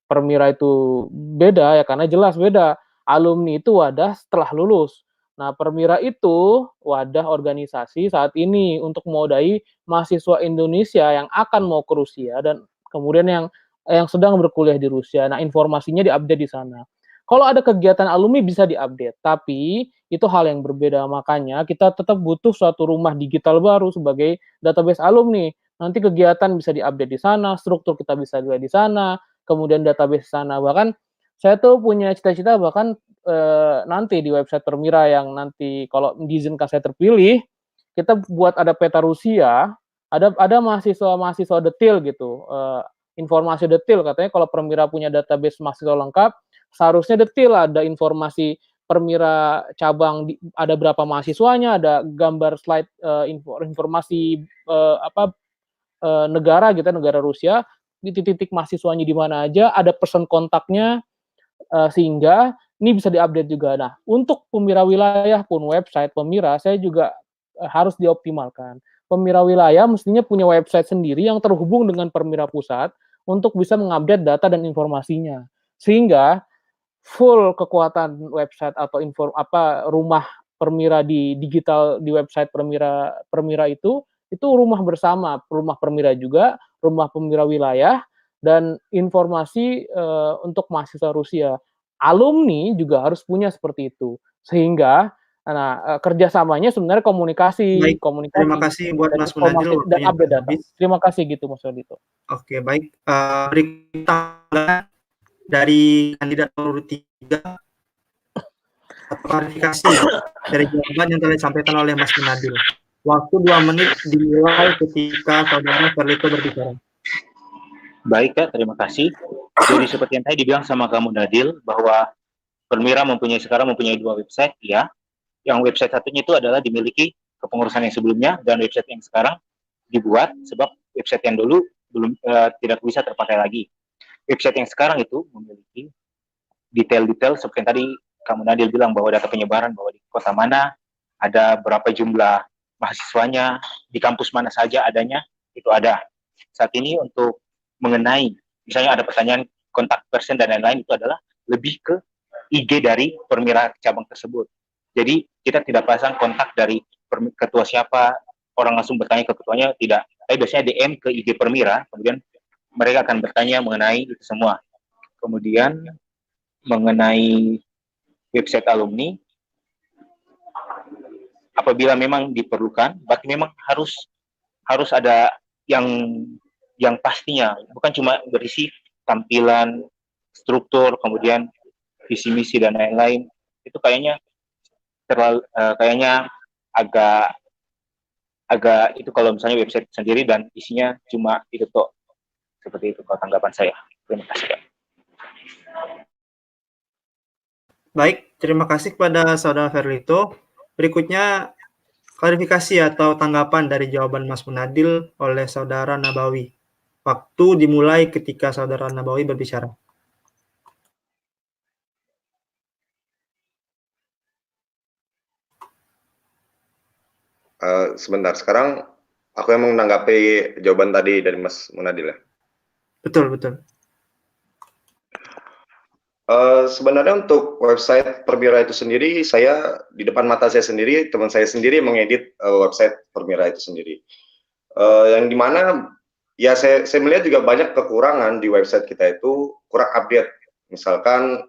Permira itu beda ya, karena jelas beda. Alumni itu wadah setelah lulus. Nah, Permira itu wadah organisasi saat ini untuk mewadahi mahasiswa Indonesia yang akan mau ke Rusia dan kemudian yang sedang berkuliah di Rusia. Nah, informasinya diupdate di sana. Kalau ada kegiatan alumni bisa diupdate, tapi itu hal yang berbeda. Makanya kita tetap butuh suatu rumah digital baru sebagai database alumni. Nanti kegiatan bisa diupdate di sana, struktur kita bisa dilihat di sana, kemudian database sana. Bahkan saya tuh punya cita-cita bahkan nanti di website Permira yang nanti kalau diizinkan saya terpilih, kita buat ada peta Rusia, ada mahasiswa detail gitu, informasi detail katanya kalau Permira punya database mahasiswa lengkap, seharusnya detail ada informasi Permira cabang ada berapa mahasiswanya, ada gambar slide informasi negara gitu, negara Rusia, di titik-titik mahasiswanya di mana aja, ada person kontaknya, sehingga ini bisa diupdate juga. Nah, untuk Permira wilayah pun website Permira saya juga harus dioptimalkan. Permira wilayah mestinya punya website sendiri yang terhubung dengan Permira pusat untuk bisa mengupdate data dan informasinya. Sehingga full kekuatan website atau rumah Permira di digital di website Permira itu rumah bersama, rumah Permira juga, rumah Permira wilayah, dan informasi untuk mahasiswa Rusia. Alumni juga harus punya seperti itu. Sehingga kerjasamanya sebenarnya komunikasi. Baik, terima kasih buat Mas Munadil dan update data. Terima kasih gitu Mas Wadito. Oke, baik. Berikutnya dari kandidat nomor 3 klarifikasi dari jawaban yang telah disampaikan oleh Mas Munadil. Waktu 2 menit dimulai ketika saudara Ferlito berbicara. Baik Kak, terima kasih. Jadi seperti yang tadi dibilang sama kamu Nadil, bahwa Permira sekarang mempunyai 2 website, ya. Yang website satunya itu adalah dimiliki kepengurusan yang sebelumnya, dan website yang sekarang dibuat sebab website yang dulu belum tidak bisa terpakai lagi. Website yang sekarang itu memiliki detail-detail seperti yang tadi kamu Nadil bilang, bahwa data penyebaran, bahwa di kota mana ada berapa jumlah mahasiswanya, di kampus mana saja adanya, itu ada. Saat ini untuk mengenai, misalnya ada pertanyaan kontak person dan lain-lain, itu adalah lebih ke IG dari Permira cabang tersebut. Jadi kita tidak pasang kontak dari ketua siapa, orang langsung bertanya ke ketuanya, tidak. Tapi biasanya DM ke IG Permira, kemudian mereka akan bertanya mengenai itu semua. Kemudian mengenai website alumni, apabila memang diperlukan, berarti memang harus ada yang pastinya, bukan cuma berisi tampilan, struktur, kemudian visi misi dan lain-lain. Itu kayaknya kayaknya agak itu kalau misalnya website sendiri dan isinya cuma itu toh. Seperti itu kalau tanggapan saya. Terima kasih, Pak. Baik, terima kasih kepada Saudara Ferlito. Berikutnya klarifikasi atau tanggapan dari jawaban Mas Munadil oleh Saudara Nabawi. Waktu dimulai ketika Saudara Nabawi berbicara. Sebentar, sekarang aku yang menanggapi jawaban tadi dari Mas Munadil ya. Betul, betul. Sebenarnya untuk website Permira itu sendiri, saya di depan mata saya sendiri, teman saya sendiri mengedit website Permira itu sendiri. Yang dimana ya saya melihat juga banyak kekurangan di website kita itu, kurang update. Misalkan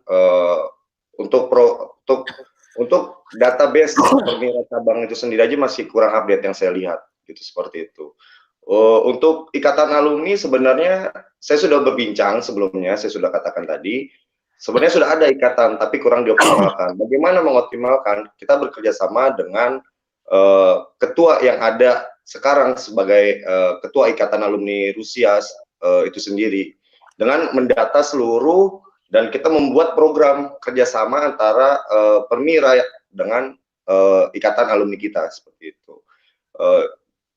untuk database Permira cabang itu sendiri aja masih kurang update yang saya lihat, gitu seperti itu. Untuk ikatan alumni sebenarnya saya sudah berbincang sebelumnya, saya sudah katakan tadi. Sebenarnya sudah ada ikatan, tapi kurang dioptimalkan. Bagaimana mengoptimalkan? Kita bekerja sama dengan ketua yang ada sekarang sebagai ketua Ikatan Alumni Rusia itu sendiri, dengan mendata seluruh, dan kita membuat program kerjasama antara Permira dengan Ikatan Alumni kita, seperti itu.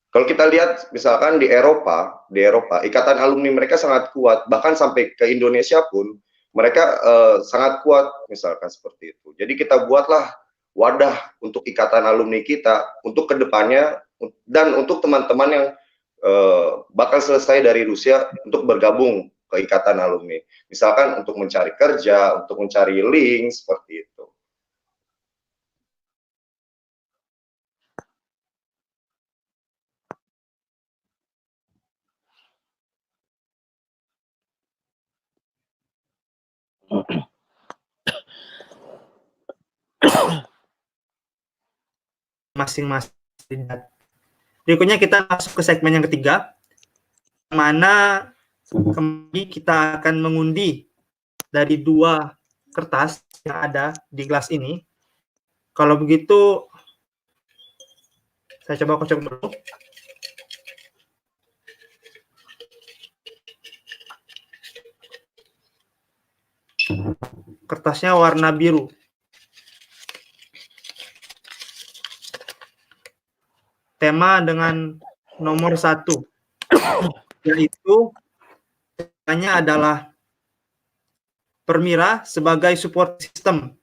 Kalau kita lihat misalkan di Eropa, Ikatan Alumni mereka sangat kuat, bahkan sampai ke Indonesia pun mereka sangat kuat, misalkan seperti itu. Jadi kita buatlah wadah untuk ikatan alumni kita untuk kedepannya, dan untuk teman-teman yang bakal selesai dari Rusia untuk bergabung ke ikatan alumni. Misalkan untuk mencari kerja, untuk mencari link, seperti itu. Masing-masing. Berikutnya kita masuk ke segmen yang ketiga, mana kembali kita akan mengundi dari 2 kertas yang ada di kelas ini. Kalau begitu, saya coba kocok dulu. Kertasnya warna biru. Tema dengan nomor 1, yaitu temanya adalah Permira sebagai support system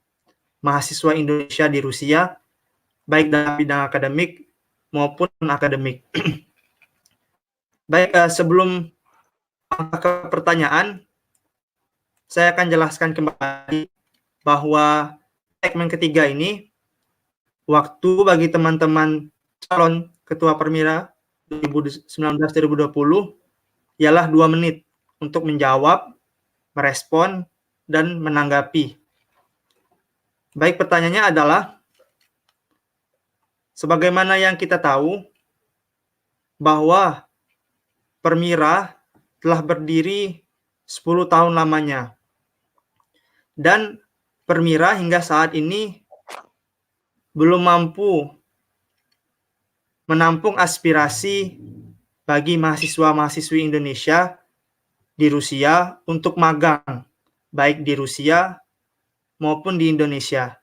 mahasiswa Indonesia di Rusia, baik dalam bidang akademik maupun non-akademik. Baik, sebelum ke pertanyaan, saya akan jelaskan kembali bahwa segmen ketiga ini, waktu bagi teman-teman calon Ketua Permira 2019-2020 ialah 2 menit untuk menjawab, merespon, dan menanggapi. Baik, pertanyaannya adalah, sebagaimana yang kita tahu bahwa Permira telah berdiri 10 tahun lamanya, dan Permira hingga saat ini belum mampu menampung aspirasi bagi mahasiswa-mahasiswi Indonesia di Rusia untuk magang, baik di Rusia maupun di Indonesia.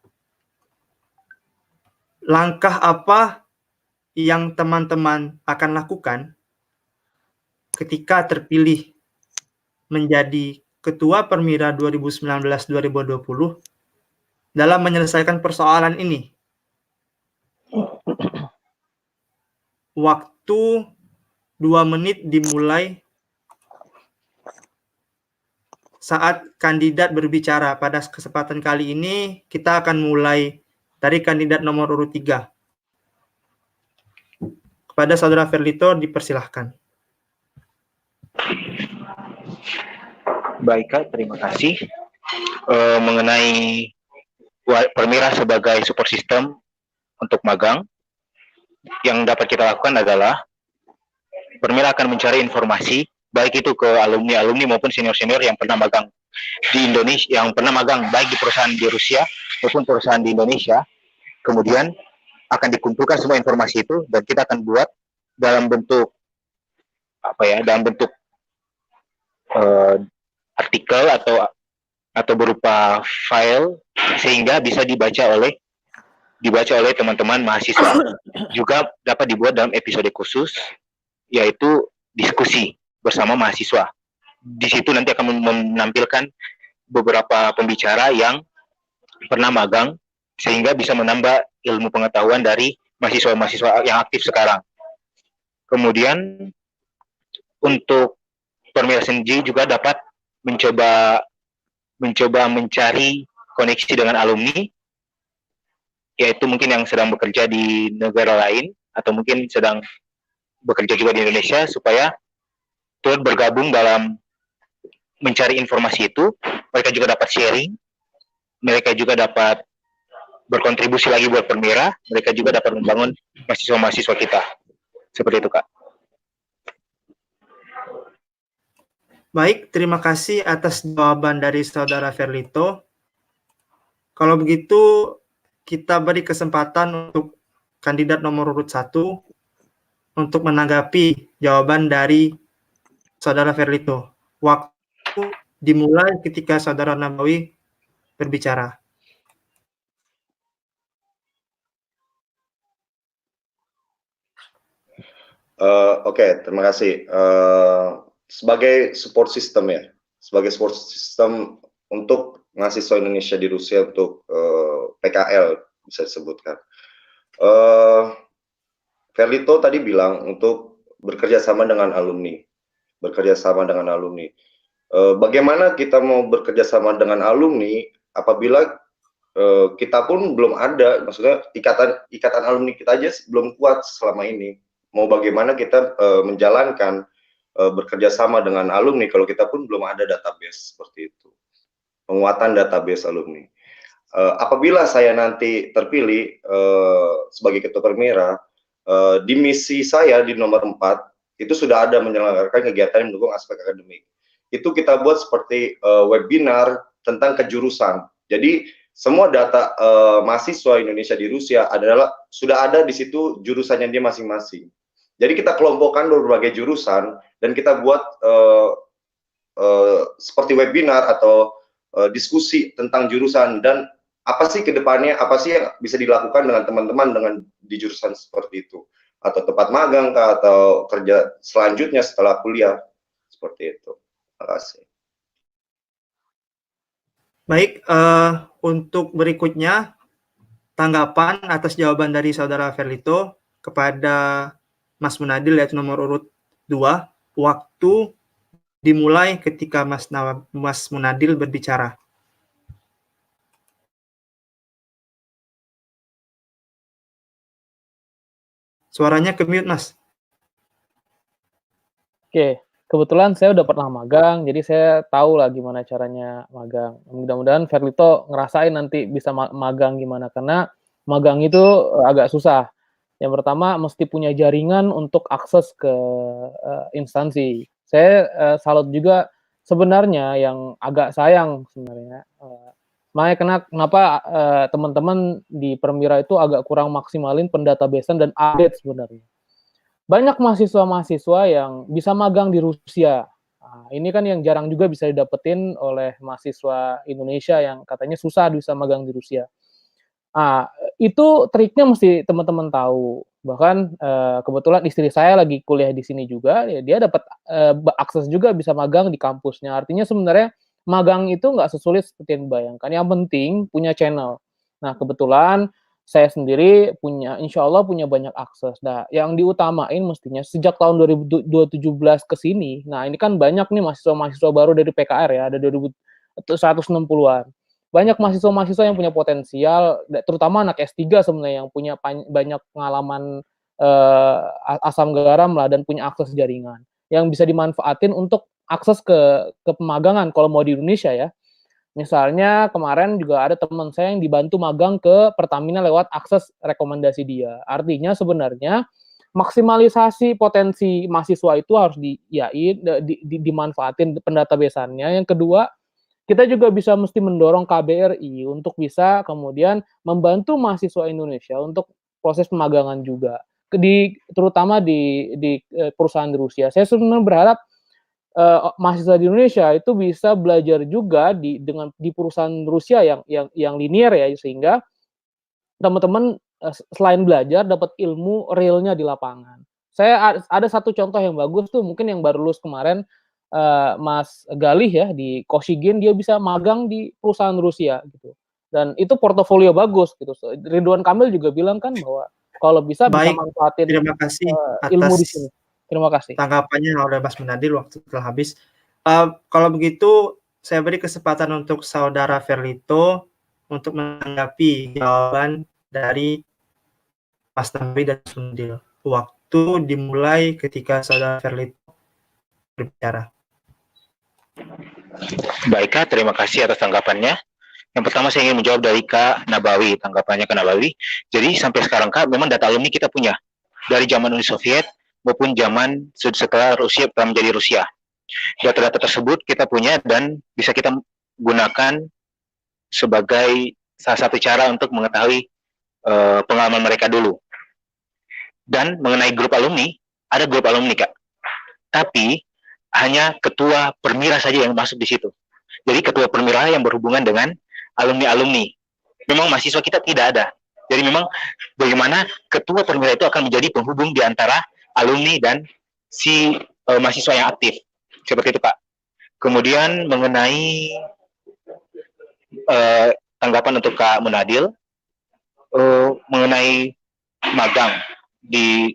langkah apa yang teman-teman akan lakukan ketika terpilih menjadi Ketua Permira 2019-2020 dalam menyelesaikan persoalan ini? Waktu 2 menit dimulai saat kandidat berbicara. Pada kesempatan kali ini kita akan mulai dari kandidat nomor urut 3. Kepada Saudara Ferlito dipersilahkan. Baik Kak, terima kasih. Mengenai Permira sebagai support system untuk magang, yang dapat kita lakukan adalah Permira akan mencari informasi baik itu ke alumni-alumni maupun senior-senior yang pernah magang di Indonesia, yang pernah magang baik di perusahaan di Rusia maupun perusahaan di Indonesia. Kemudian akan dikumpulkan semua informasi itu dan kita akan buat dalam bentuk dalam bentuk artikel atau berupa file sehingga bisa dibaca oleh teman-teman mahasiswa. Juga dapat dibuat dalam episode khusus, yaitu diskusi bersama mahasiswa. Di situ nanti akan menampilkan beberapa pembicara yang pernah magang, sehingga bisa menambah ilmu pengetahuan dari mahasiswa-mahasiswa yang aktif sekarang. Kemudian, untuk Permira sendiri juga dapat mencoba mencari koneksi dengan alumni, yaitu mungkin yang sedang bekerja di negara lain atau mungkin sedang bekerja juga di Indonesia, supaya turut bergabung dalam mencari informasi itu. Mereka juga dapat sharing, mereka juga dapat berkontribusi lagi buat Permira, mereka juga dapat membangun mahasiswa-mahasiswa kita. Seperti itu, Kak. Baik, terima kasih atas jawaban dari Saudara Ferlito. Kalau begitu, kita beri kesempatan untuk kandidat nomor urut 1 untuk menanggapi jawaban dari Saudara Ferlito. Waktu dimulai ketika Saudara Nabawi berbicara. Oke, terima kasih. Sebagai support system untuk mahasiswa Indonesia di Rusia untuk PKL bisa disebutkan. Ferlito tadi bilang untuk bekerja sama dengan alumni. Bagaimana kita mau bekerja sama dengan alumni apabila kita pun belum ada, maksudnya ikatan alumni kita aja belum kuat selama ini. Mau bagaimana kita menjalankan bekerja sama dengan alumni kalau kita pun belum ada database seperti itu, penguatan database alumni. Apabila saya nanti terpilih sebagai Ketua Permira, di misi saya di nomor 4 itu sudah ada menyelenggarakan kegiatan yang mendukung aspek akademik. Itu kita buat seperti webinar tentang kejurusan. Jadi semua data mahasiswa Indonesia di Rusia sudah ada di situ jurusannya dia masing-masing. Jadi kita kelompokkan berbagai jurusan dan kita buat seperti webinar atau diskusi tentang jurusan dan apa sih kedepannya, apa sih yang bisa dilakukan dengan teman-teman dengan di jurusan seperti itu, atau tempat magang kah, atau kerja selanjutnya setelah kuliah seperti itu. Terima kasih. Baik, untuk berikutnya tanggapan atas jawaban dari Saudara Ferlito kepada Mas Munadil yaitu nomor urut 2, waktu dimulai ketika Mas Munadil berbicara. Suaranya ke mute, Mas. Oke, kebetulan saya udah pernah magang, jadi saya tahu lah gimana caranya magang. Mudah-mudahan Ferlito ngerasain nanti bisa magang gimana, karena magang itu agak susah. Yang pertama, mesti punya jaringan untuk akses ke instansi. Saya salut juga sebenarnya yang agak sayang sebenarnya. Makanya kenapa teman-teman di Permira itu agak kurang maksimalin pendatabasean dan update sebenarnya. Banyak mahasiswa-mahasiswa yang bisa magang di Rusia. Nah, ini kan yang jarang juga bisa didapetin oleh mahasiswa Indonesia yang katanya susah bisa magang di Rusia. Nah, itu triknya mesti teman-teman tahu. Bahkan kebetulan istri saya lagi kuliah di sini juga, ya dia dapat akses juga bisa magang di kampusnya. Artinya sebenarnya magang itu nggak sesulit seperti yang dibayangkan. Yang penting punya channel. Nah, kebetulan saya sendiri punya, insya Allah punya banyak akses. Nah, yang diutamain mestinya sejak tahun 2017 ke sini, nah ini kan banyak nih mahasiswa-mahasiswa baru dari PKR ya, ada 160-an. Banyak mahasiswa-mahasiswa yang punya potensial, terutama anak S3 sebenarnya yang punya banyak pengalaman asam garam lah dan punya akses jaringan yang bisa dimanfaatin untuk akses ke pemagangan kalau mau di Indonesia ya. Misalnya kemarin juga ada teman saya yang dibantu magang ke Pertamina lewat akses rekomendasi dia. Artinya sebenarnya maksimalisasi potensi mahasiswa itu harus dimanfaatin pendatabaseannya. Yang kedua, kita juga bisa mesti mendorong KBRI untuk bisa kemudian membantu mahasiswa Indonesia untuk proses pemagangan juga. Terutama di perusahaan di Rusia. Saya sebenarnya berharap mahasiswa di Indonesia itu bisa belajar juga di perusahaan Rusia yang linear ya, sehingga teman-teman selain belajar dapat ilmu realnya di lapangan. Saya ada satu contoh yang bagus tuh, mungkin yang baru lulus kemarin, Mas Galih ya di Kosygin, dia bisa magang di perusahaan Rusia gitu. Dan itu portofolio bagus gitu. Ridwan Kamil juga bilang kan bahwa kalau bisa Baik, manfaatin terima kasih ilmu di atas sini. Terima kasih. tanggapannya oleh Mas Munadil, waktu telah habis. Kalau begitu, saya beri kesempatan untuk Saudara Ferlito untuk menanggapi jawaban dari Mas Nabi dan Mas Munadil. Waktu dimulai ketika Saudara Ferlito berbicara. Baik Kak, terima kasih atas tanggapannya. Yang pertama saya ingin menjawab dari Kak Nabawi, tanggapannya Kak Nabawi. Jadi sampai sekarang Kak, memang data alumni kita punya. Dari zaman Uni Soviet maupun zaman setelah Rusia telah menjadi Rusia. Data-data tersebut kita punya dan bisa kita gunakan sebagai salah satu cara untuk mengetahui pengalaman mereka dulu. Dan mengenai grup alumni, ada grup alumni Kak. Tapi hanya ketua permira saja yang masuk di situ. Jadi ketua permira yang berhubungan dengan alumni-alumni. Memang mahasiswa kita tidak ada. Jadi memang bagaimana ketua permira itu akan menjadi penghubung di antara alumni dan si mahasiswa yang aktif. Seperti itu Pak. Kemudian mengenai tanggapan untuk Kak Munadil, mengenai magang di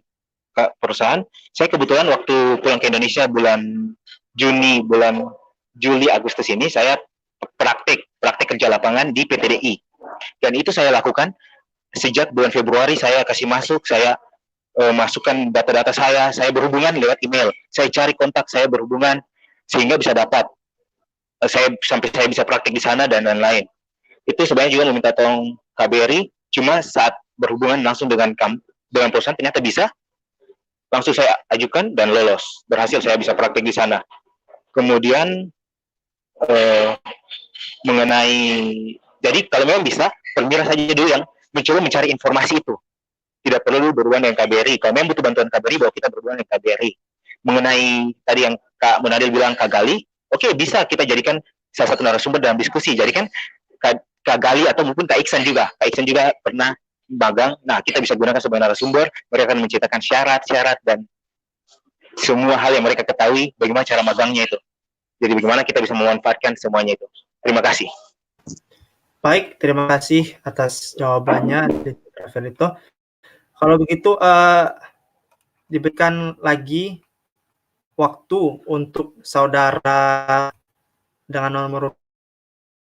perusahaan, saya kebetulan waktu pulang ke Indonesia bulan Juli, Agustus ini, saya praktik kerja lapangan di PTDI. Dan itu saya lakukan sejak bulan Februari. Saya kasih masuk, saya masukkan data-data saya berhubungan lewat email. Saya cari kontak, saya berhubungan, sehingga bisa dapat. Sampai saya bisa praktik di sana dan lain-lain. Itu sebenarnya juga meminta tolong KBRI, cuma saat berhubungan langsung dengan perusahaan ternyata bisa, langsung saya ajukan dan lolos. Berhasil saya bisa praktik di sana. Kemudian mengenai, jadi kalau memang bisa, permira saja dulu yang mencoba mencari informasi itu. Tidak perlu berhubungan dengan KBRI. Kalau memang butuh bantuan KBRI, bahwa kita berhubungan dengan KBRI. Mengenai tadi yang Kak Munadil bilang Kak Gali, oke, bisa kita jadikan salah satu narasumber dalam diskusi. Jadi kan Kak Gali atau mungkin Kak Iksan juga. Kak Iksan juga pernah magang. Nah, kita bisa gunakan sebagai narasumber. Mereka akan menceritakan syarat-syarat dan semua hal yang mereka ketahui, bagaimana cara magangnya itu. Jadi bagaimana kita bisa memanfaatkan semuanya itu. Terima kasih. Baik, terima kasih atas jawabannya dari Ferlito. Kalau begitu, diberikan lagi waktu untuk Saudara dengan nomor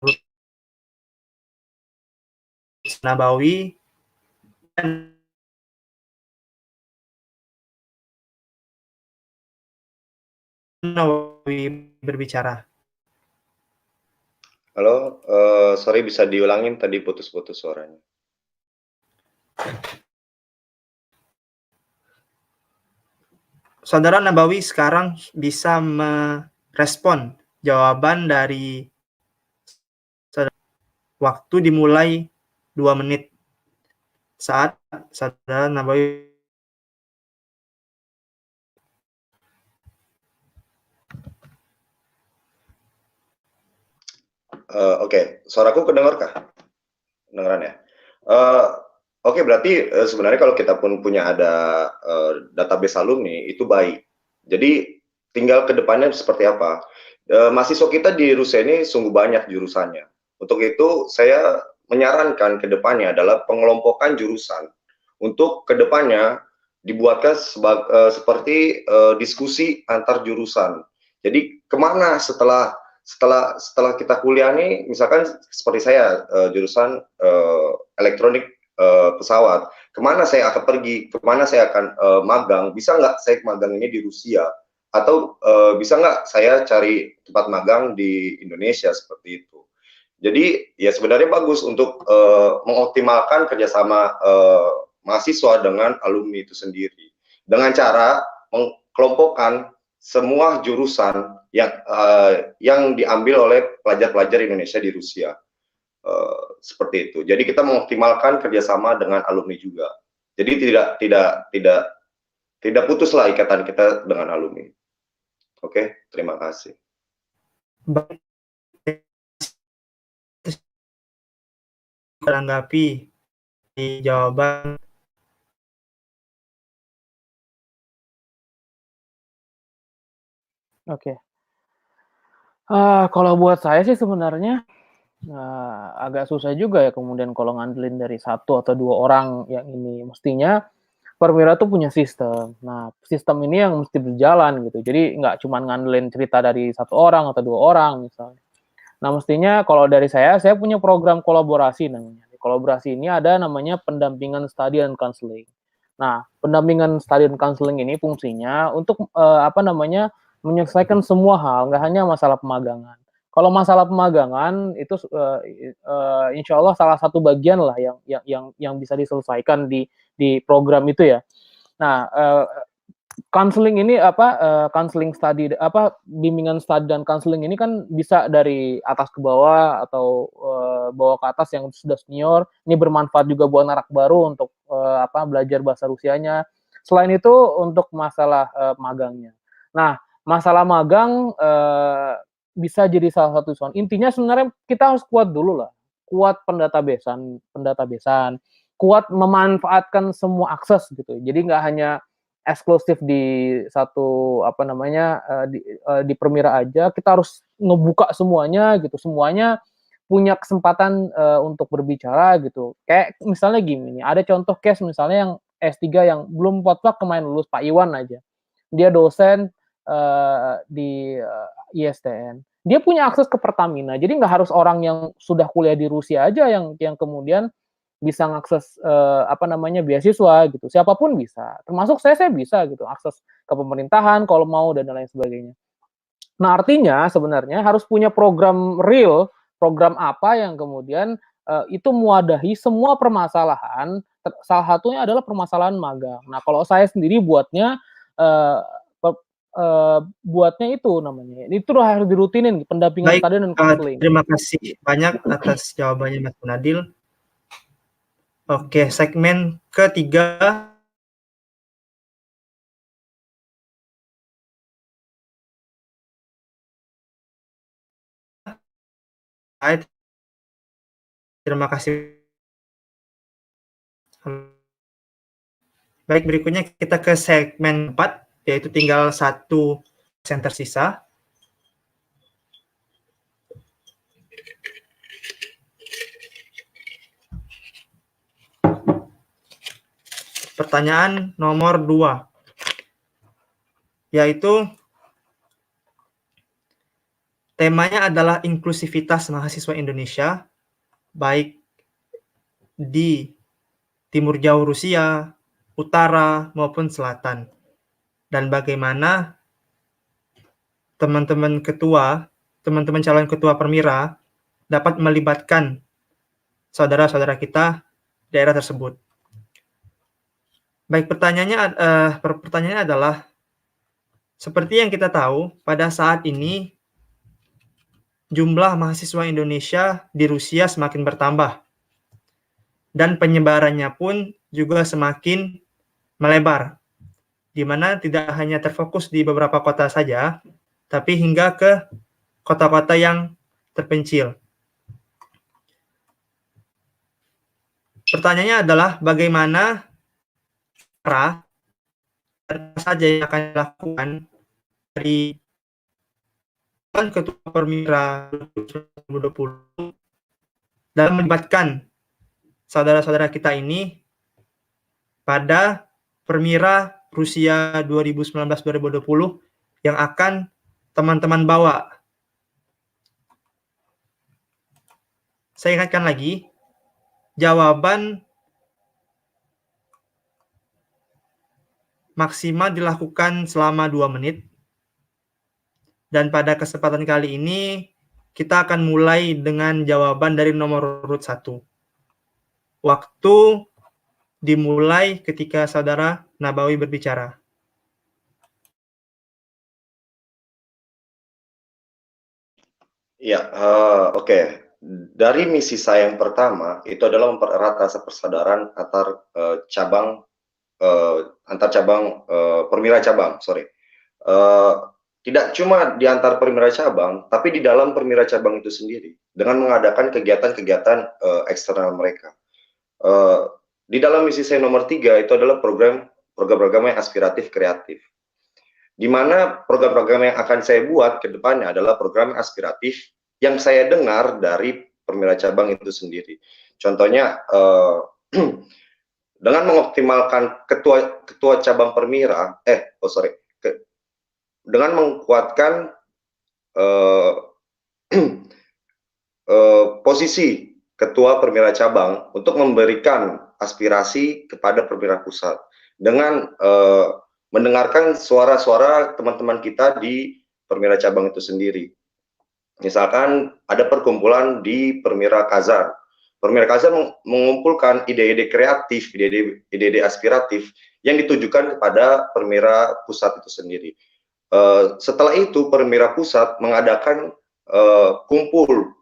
urut Nabawi dan Nabawi berbicara. Halo, sorry bisa diulangin tadi putus-putus suaranya. Saudara Nabawi sekarang bisa merespon jawaban dari saudara. Waktu dimulai 2 menit saat Saudara Nabawi. Oke, suaraku kedengar kah? Kedengaran ya? Eh, Oke, berarti sebenarnya kalau kita pun punya ada database alumni itu baik. Jadi tinggal ke depannya seperti apa. Mahasiswa kita di Rusia ini sungguh banyak jurusannya. Untuk itu saya menyarankan ke depannya adalah pengelompokan jurusan. Untuk ke depannya dibuatkan seperti diskusi antar jurusan. Jadi kemana setelah kita kuliah nih, misalkan seperti saya jurusan elektronik pesawat, kemana saya akan pergi, kemana saya akan magang, bisa nggak saya magang ini di Rusia, atau bisa nggak saya cari tempat magang di Indonesia seperti itu. Jadi ya sebenarnya bagus untuk mengoptimalkan kerjasama mahasiswa dengan alumni itu sendiri dengan cara mengkelompokkan semua jurusan yang diambil oleh pelajar-pelajar Indonesia di Rusia. Seperti itu. Jadi kita mengoptimalkan kerjasama dengan alumni juga. Jadi tidak putuslah ikatan kita dengan alumni. Oke, terima kasih. Baik, menanggapi di jawaban. Oke. Kalau buat saya sih sebenarnya agak susah juga ya kemudian kalau ngandelin dari 1 atau 2 orang yang ini. Mestinya Perwira tuh punya sistem. Nah, sistem ini yang mesti berjalan gitu. Jadi nggak cuma ngandelin cerita dari 1 orang atau 2 orang misalnya. Nah, mestinya kalau dari saya punya program kolaborasi namanya. Di kolaborasi ini ada namanya pendampingan study and counseling. Nah, pendampingan study and counseling ini fungsinya untuk menyelesaikan semua hal, nggak hanya masalah pemagangan. Kalau masalah pemagangan itu insya Allah salah satu bagian lah yang bisa diselesaikan di program itu ya. Nah, counseling ini counseling study bimbingan study dan counseling ini kan bisa dari atas ke bawah atau bawah ke atas yang sudah senior. Ini bermanfaat juga buat anak baru untuk belajar bahasa Rusianya. Selain itu untuk masalah magangnya. Nah, masalah magang bisa jadi salah satu soal. Intinya sebenarnya kita harus kuat dulu lah. Kuat pendatabesan, kuat memanfaatkan semua akses gitu. Jadi nggak hanya eksklusif di satu di Permira aja, kita harus ngebuka semuanya gitu. Semuanya punya kesempatan untuk berbicara gitu. Kayak misalnya gini nih, ada contoh case misalnya yang S3 yang belum potluck kemarin lulus, Pak Iwan aja. Dia dosen di ISTN. Dia punya akses ke Pertamina. Jadi nggak harus orang yang sudah kuliah di Rusia aja yang kemudian bisa mengakses beasiswa gitu. Siapapun bisa. Termasuk saya bisa gitu akses ke pemerintahan kalau mau dan lain sebagainya. Nah, artinya sebenarnya harus punya program real, program apa yang kemudian itu mewadahi semua permasalahan. Salah satunya adalah permasalahan magang. Nah, kalau saya sendiri buatnya itu namanya. Itu harus dirutinin pendampingan study dan counseling. Terima kasih banyak atas jawabannya Mas Nadil. Oke, segmen ketiga. Terima kasih. Baik, berikutnya kita ke segmen 4, yaitu tinggal 1 center sisa. Pertanyaan nomor 2, yaitu temanya adalah inklusivitas mahasiswa Indonesia, baik di timur jauh Rusia, utara maupun selatan. Dan bagaimana teman-teman calon ketua Permira dapat melibatkan saudara-saudara kita di daerah tersebut. Baik, pertanyaannya adalah, seperti yang kita tahu, pada saat ini jumlah mahasiswa Indonesia di Rusia semakin bertambah, dan penyebarannya pun juga semakin melebar, di mana tidak hanya terfokus di beberapa kota saja, tapi hingga ke kota-kota yang terpencil. Pertanyaannya adalah bagaimana cara dan apa saja yang akan dilakukan dari Ketua Permira 2020 dalam melibatkan saudara-saudara kita ini pada Permira Rusia 2019-2020 yang akan teman-teman bawa. Saya ingatkan lagi, jawaban maksimal dilakukan selama 2 menit. Dan pada kesempatan kali ini, kita akan mulai dengan jawaban dari nomor urut 1. Waktu dimulai ketika Saudara Nabawi berbicara. Ya, oke. Dari misi saya yang pertama itu adalah mempererat rasa persaudaraan antar cabang permira cabang, sorry. Tidak cuma di antar permira cabang, tapi di dalam permira cabang itu sendiri dengan mengadakan kegiatan-kegiatan eksternal mereka. Di dalam misi saya nomor 3 itu adalah program-program yang aspiratif kreatif. Di mana program-program yang akan saya buat ke depannya adalah program aspiratif yang saya dengar dari permira cabang itu sendiri. Contohnya dengan mengoptimalkan ketua cabang permira, dengan menguatkan posisi ketua permira cabang untuk memberikan aspirasi kepada permira pusat dengan mendengarkan suara-suara teman-teman kita di permira cabang itu sendiri. Misalkan ada perkumpulan di Permira Kazan. Permira Kazan mengumpulkan ide-ide kreatif, ide-ide aspiratif yang ditujukan kepada permira pusat itu sendiri. Setelah itu permira pusat mengadakan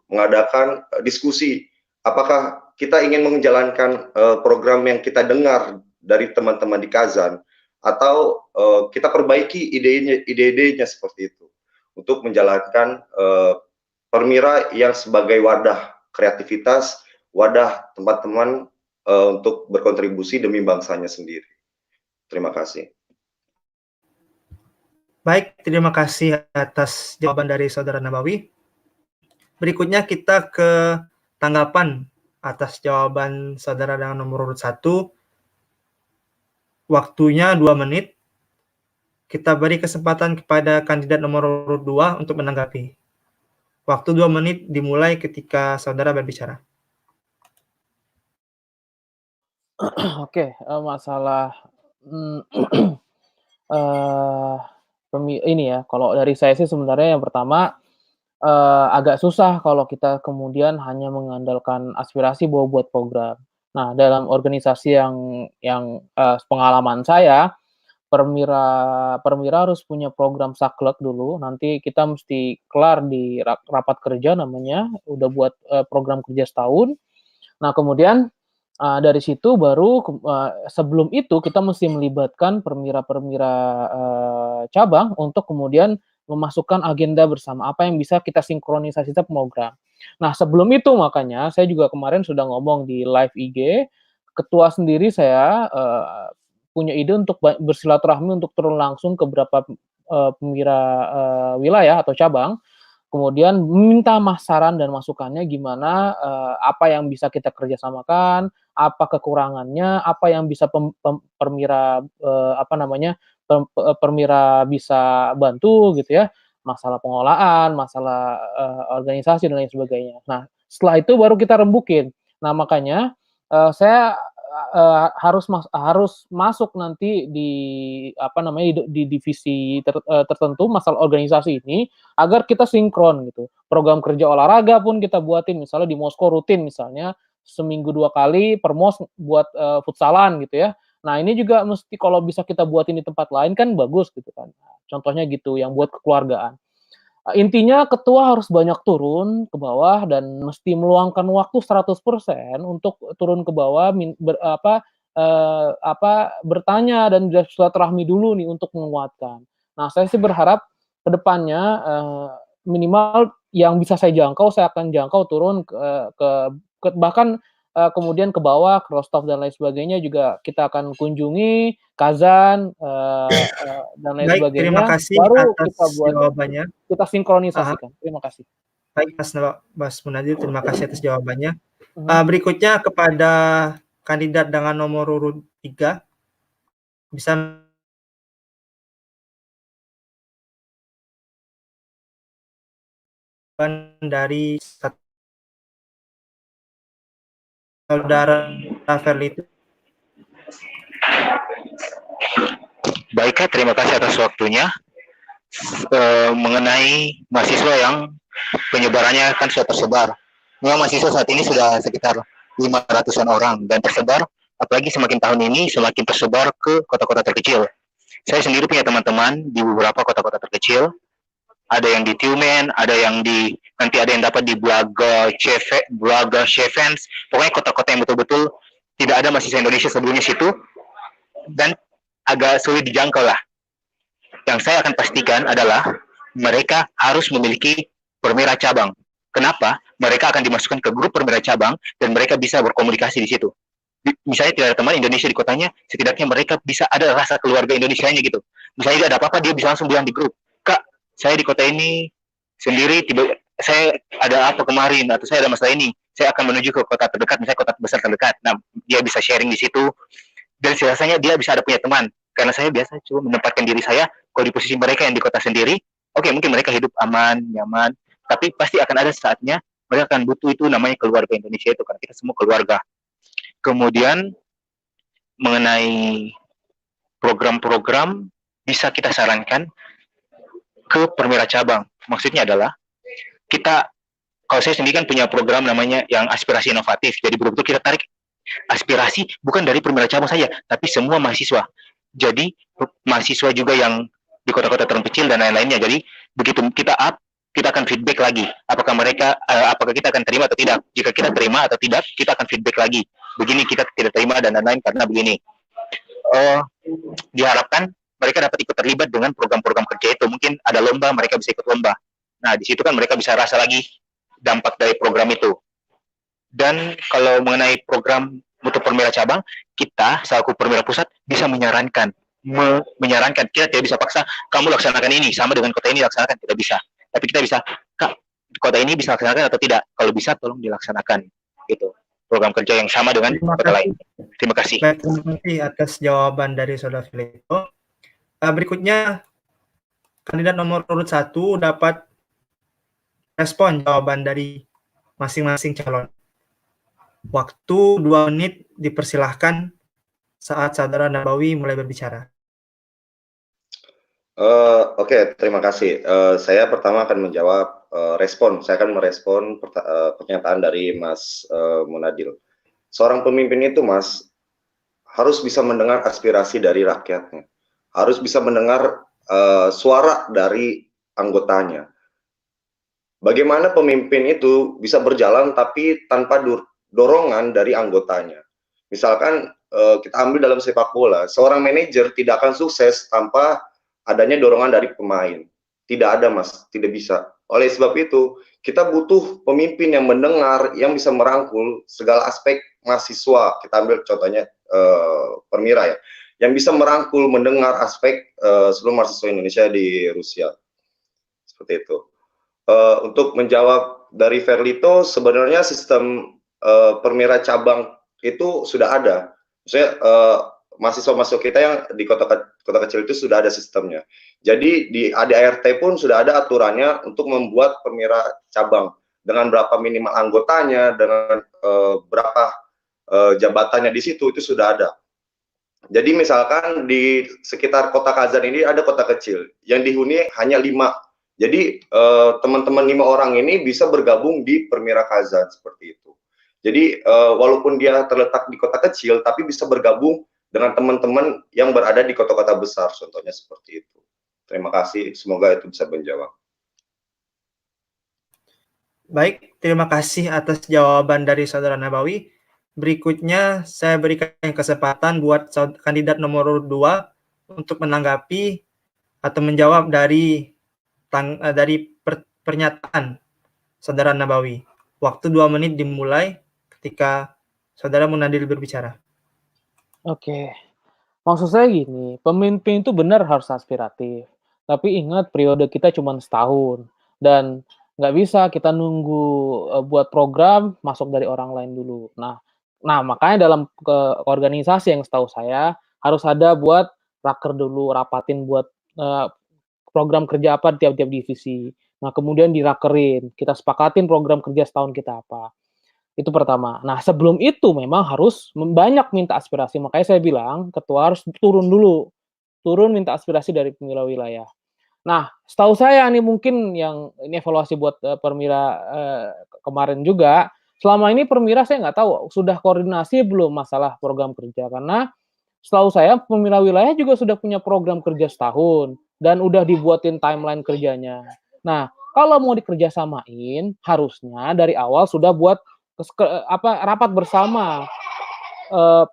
mengadakan diskusi. Apakah kita ingin menjalankan program yang kita dengar dari teman-teman di Kazan, atau kita perbaiki ide-idenya seperti itu untuk menjalankan permira yang sebagai wadah kreativitas, wadah teman-teman untuk berkontribusi demi bangsanya sendiri. Terima kasih. Baik, terima kasih atas jawaban dari Saudara Nabawi. Berikutnya kita ke tanggapan atas jawaban Saudara dengan nomor urut 1. Waktunya 2 menit. Kita beri kesempatan kepada kandidat nomor urut 2 untuk menanggapi. Waktu 2 menit dimulai ketika Saudara berbicara. Oke, masalah ini ya, kalau dari saya sih sebenarnya yang pertama agak susah kalau kita kemudian hanya mengandalkan aspirasi bahwa buat program. Nah, dalam organisasi yang pengalaman saya, permira harus punya program saklek dulu, nanti kita mesti kelar di rapat kerja namanya, udah buat program kerja setahun. Nah, kemudian dari situ baru sebelum itu kita mesti melibatkan permira-permira cabang untuk kemudian memasukkan agenda bersama, apa yang bisa kita sinkronisasi program. Nah, sebelum itu makanya saya juga kemarin sudah ngomong di live IG, ketua sendiri saya punya ide untuk bersilaturahmi untuk turun langsung ke beberapa permira wilayah atau cabang, kemudian minta saran dan masukannya gimana, apa yang bisa kita kerjasamakan, apa kekurangannya, apa yang bisa permira permira bisa bantu gitu ya, masalah pengolahan, masalah organisasi dan lain sebagainya. Nah, setelah itu baru kita rembukin. Nah, makanya saya harus masuk nanti di di divisi tertentu masalah organisasi ini agar kita sinkron gitu. Program kerja olahraga pun kita buatin, misalnya di Moskow rutin misalnya seminggu 2 kali per mos buat futsalan gitu ya. Nah, ini juga mesti kalau bisa kita buatin di tempat lain kan bagus gitu kan. Contohnya gitu yang buat kekeluargaan. Intinya ketua harus banyak turun ke bawah dan mesti meluangkan waktu 100% untuk turun ke bawah bertanya dan bersilaturahmi dulu nih untuk menguatkan. Nah, saya sih berharap ke depannya minimal yang bisa saya jangkau saya akan jangkau turun ke bahkan kemudian ke bawah, ke Rostov dan lain sebagainya juga kita akan kunjungi, Kazan, dan lain Baik, terima sebagainya, kasih baru atas kita buat, jawabannya. kita sinkronisasikan. Terima kasih. Baik, Mas Munazir, terima kasih atas jawabannya. Mhm. Berikutnya kepada kandidat dengan nomor urut 3, bisa dari saudara Ferli. Baik, Kak, terima kasih atas waktunya. Mengenai mahasiswa yang penyebarannya kan sudah tersebar. Memang mahasiswa saat ini sudah sekitar 500-an orang dan tersebar, apalagi semakin tahun ini semakin tersebar ke kota-kota terkecil. Saya sendiri punya teman-teman di beberapa kota-kota terkecil, ada yang di Tiumen, ada yang di, nanti ada yang dapat di Blaga Shevens, pokoknya kota-kota yang betul-betul tidak ada mahasiswa Indonesia sebelumnya situ, dan agak sulit dijangkau lah. Yang saya akan pastikan adalah mereka harus memiliki perwira cabang. Kenapa? Mereka akan dimasukkan ke grup perwira cabang dan mereka bisa berkomunikasi di situ. Misalnya tidak ada teman Indonesia di kotanya, setidaknya mereka bisa ada rasa keluarga Indonesianya gitu. Misalnya ada apa-apa, dia bisa langsung bilang di grup, Kak, saya di kota ini sendiri, saya ada apa kemarin, atau saya ada masalah ini, saya akan menuju ke kota terdekat, misalnya kota besar terdekat. Nah, dia bisa sharing di situ, dan rasanya dia bisa ada punya teman. Karena saya biasa coba menempatkan diri saya, kalau di posisi mereka yang di kota sendiri, oke, mungkin mereka hidup aman, nyaman, tapi pasti akan ada saatnya mereka akan butuh itu namanya keluarga Indonesia itu, karena kita semua keluarga. Kemudian mengenai program-program bisa kita sarankan ke perwira cabang. Maksudnya adalah kita, kalau saya sendiri kan punya program namanya yang aspirasi inovatif. Jadi betul-betul kita tarik aspirasi bukan dari perwira cabang saja, tapi semua mahasiswa. Jadi mahasiswa juga yang di kota-kota terpencil dan lain-lainnya. Jadi begitu kita up, kita akan feedback lagi. Apakah kita akan terima atau tidak. Jika kita terima atau tidak, kita akan feedback lagi. Begini kita tidak terima dan lain-lain karena begini. Diharapkan mereka dapat ikut terlibat dengan program-program kerja itu. Mungkin ada lomba, mereka bisa ikut lomba. Nah, di situ kan mereka bisa rasa lagi dampak dari program itu. Dan kalau mengenai program mutu perwira cabang, kita selaku perwira pusat bisa menyarankan. Kita tidak bisa paksa, kamu laksanakan ini, sama dengan kota ini laksanakan, tidak bisa. Tapi kita bisa, Kak, kota ini bisa laksanakan atau tidak? Kalau bisa, tolong dilaksanakan. Gitu. Program kerja yang sama dengan kota lain. Terima kasih. Baik, terima kasih atas jawaban dari Saudara Filippo. Berikutnya, kandidat nomor urut 1 dapat respon jawaban dari masing-masing calon. Waktu 2 menit dipersilahkan saat Saudara Nabawi mulai berbicara. Oke, terima kasih. Saya pertama akan menjawab saya akan merespon pernyataan dari Mas Munadil. Seorang pemimpin itu, Mas, harus bisa mendengar aspirasi dari rakyatnya, harus bisa mendengar suara dari anggotanya. Bagaimana pemimpin itu bisa berjalan tapi tanpa dorongan dari anggotanya? Misalkan kita ambil dalam sepak bola, seorang manajer tidak akan sukses tanpa adanya dorongan dari pemain. Tidak ada, Mas, tidak bisa. Oleh sebab itu, kita butuh pemimpin yang mendengar, yang bisa merangkul segala aspek mahasiswa. Kita ambil contohnya perwira ya, yang bisa merangkul, mendengar aspek seluruh mahasiswa Indonesia di Rusia. Seperti itu. Untuk menjawab dari Ferlito, sebenarnya sistem perwira cabang itu sudah ada. Maksudnya mahasiswa-mahasiswa kita yang di kota kecil itu sudah ada sistemnya. Jadi di ADART pun sudah ada aturannya untuk membuat perwira cabang dengan berapa minimal anggotanya, dengan berapa jabatannya di situ, itu sudah ada. Jadi misalkan di sekitar kota Kazan ini ada kota kecil yang dihuni hanya 5. Jadi teman-teman 5 orang ini bisa bergabung di perwira Kazan seperti itu. Jadi walaupun dia terletak di kota kecil, tapi bisa bergabung dengan teman-teman yang berada di kota-kota besar, contohnya seperti itu. Terima kasih, semoga itu bisa menjawab. Baik, terima kasih atas jawaban dari Saudara Nabawi. Berikutnya saya berikan kesempatan buat kandidat nomor 2 untuk menanggapi atau menjawab dari pernyataan Saudara Nabawi. Waktu 2 menit dimulai ketika Saudara Munadil berbicara. Oke. Maksud saya gini, pemimpin itu benar harus aspiratif. Tapi ingat periode kita cuma setahun dan nggak bisa kita nunggu buat program masuk dari orang lain dulu. Nah makanya dalam organisasi yang setahu saya harus ada buat raker dulu, rapatin buat program kerja apa tiap-tiap divisi. Nah kemudian dirakerin, kita sepakatin program kerja setahun kita apa. Itu pertama. Nah, sebelum itu memang harus banyak minta aspirasi. Makanya saya bilang, ketua harus turun dulu. Turun minta aspirasi dari perwira wilayah. Nah, setahu saya nih mungkin yang ini evaluasi buat perwira kemarin juga, selama ini perwira saya nggak tahu sudah koordinasi belum masalah program kerja. Karena setahu saya perwira wilayah juga sudah punya program kerja setahun dan udah dibuatin timeline kerjanya. Nah, kalau mau dikerjasamain, harusnya dari awal sudah buat rapat bersama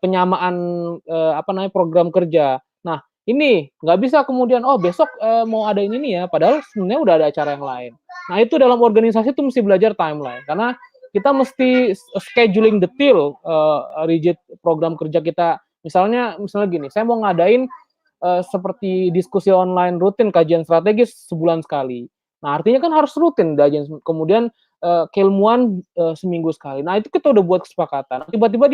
penyamaan program kerja. Nah, ini nggak bisa kemudian besok mau ada ini nih ya, padahal sebenarnya udah ada acara yang lain. Nah, itu dalam organisasi itu mesti belajar timeline karena kita mesti scheduling detail rigid program kerja kita. Misalnya gini, saya mau ngadain seperti diskusi online rutin kajian strategis sebulan sekali. Nah, artinya kan harus rutin kemudian keilmuan seminggu sekali. Nah, itu kita udah buat kesepakatan. Tiba-tiba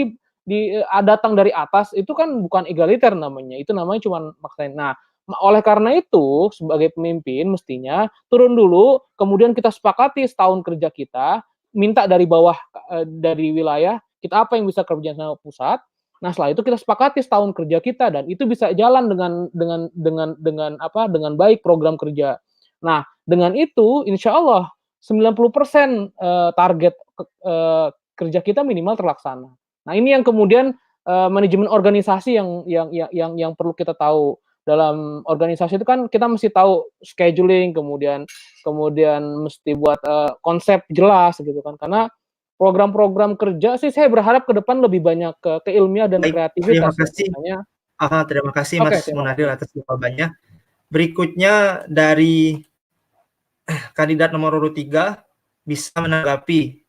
datang dari atas itu kan bukan egaliter namanya. Itu namanya cuma maksain. Nah, oleh karena itu sebagai pemimpin mestinya turun dulu, kemudian kita sepakati setahun kerja kita, minta dari bawah dari wilayah kita apa yang bisa kerja sama pusat. Nah, setelah itu kita sepakati setahun kerja kita dan itu bisa jalan dengan baik program kerja. Nah, dengan itu insya Allah 90% target kerja kita minimal terlaksana. Nah, ini yang kemudian manajemen organisasi yang perlu kita tahu. Dalam organisasi itu kan kita mesti tahu scheduling, kemudian mesti buat konsep jelas gitu kan. Karena program-program kerja sih saya berharap ke depan lebih banyak ke keilmiah dan kreativitas. Terima kasih Mas Munadil atas jawabannya. Berikutnya dari kandidat nomor urut 3 bisa menanggapi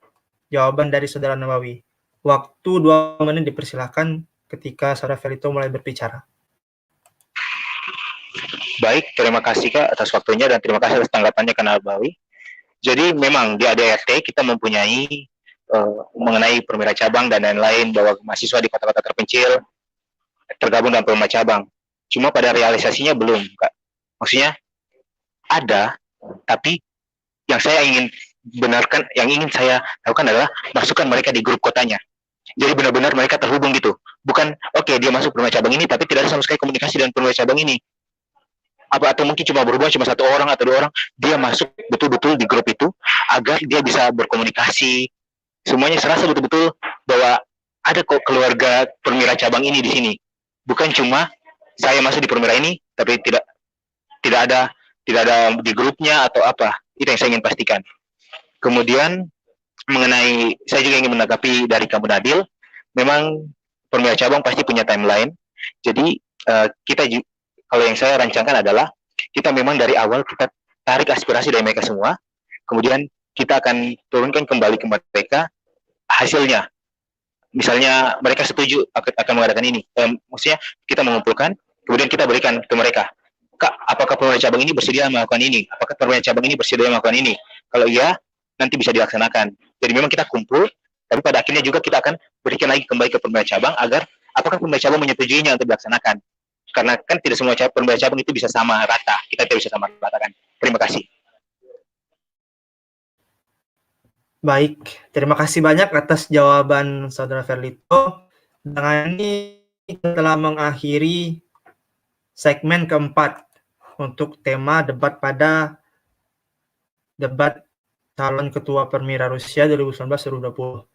jawaban dari Saudara Nawawi. Waktu 2 menit dipersilakan ketika Saudara Felito mulai berbicara. Baik, terima kasih Kak atas waktunya dan terima kasih atas tanggapannya Kak Nawawi. Jadi memang di ADRT kita mempunyai mengenai perwira cabang dan lain-lain bahwa mahasiswa di kota-kota terpencil tergabung dalam perwira cabang. Cuma pada realisasinya belum, Kak. Maksudnya ada, tapi yang saya ingin benarkan, yang ingin saya lakukan adalah masukkan mereka di grup kotanya. Jadi benar-benar mereka terhubung gitu. Bukan, dia masuk perwira cabang ini, tapi tidak ada sama sekali komunikasi dengan perwira cabang ini. Atau mungkin cuma berhubungan cuma 1 orang atau 2 orang, dia masuk betul-betul di grup itu agar dia bisa berkomunikasi. Semuanya serasa betul-betul bahwa ada kok keluarga perwira cabang ini di sini. Bukan cuma saya masuk di perwira ini tapi tidak ada di grupnya atau apa. Itu yang saya ingin pastikan. Kemudian mengenai saya juga ingin menanggapi dari Kamu Nadil, memang perwira cabang pasti punya timeline. Jadi kita kalau yang saya rancangkan adalah kita memang dari awal kita tarik aspirasi dari mereka semua, kemudian kita akan turunkan kembali ke mereka hasilnya. Misalnya mereka setuju akan mengadakan ini, maksudnya kita mengumpulkan, kemudian kita berikan ke mereka. Kak, apakah perwira cabang ini bersedia melakukan ini? Apakah perwira cabang ini bersedia melakukan ini? Kalau iya, nanti bisa dilaksanakan. Jadi memang kita kumpul, tapi pada akhirnya juga kita akan berikan lagi kembali ke perwira cabang agar apakah perwira cabang menyetujuinya untuk dilaksanakan. Karena kan tidak semua perwira cabang itu bisa sama rata. Kita tidak bisa sama rata kan. Terima kasih. Baik, terima kasih banyak atas jawaban Saudara Ferlito. Dengan ini kita telah mengakhiri segmen keempat untuk tema debat calon ketua Permira Rusia 2019-2020.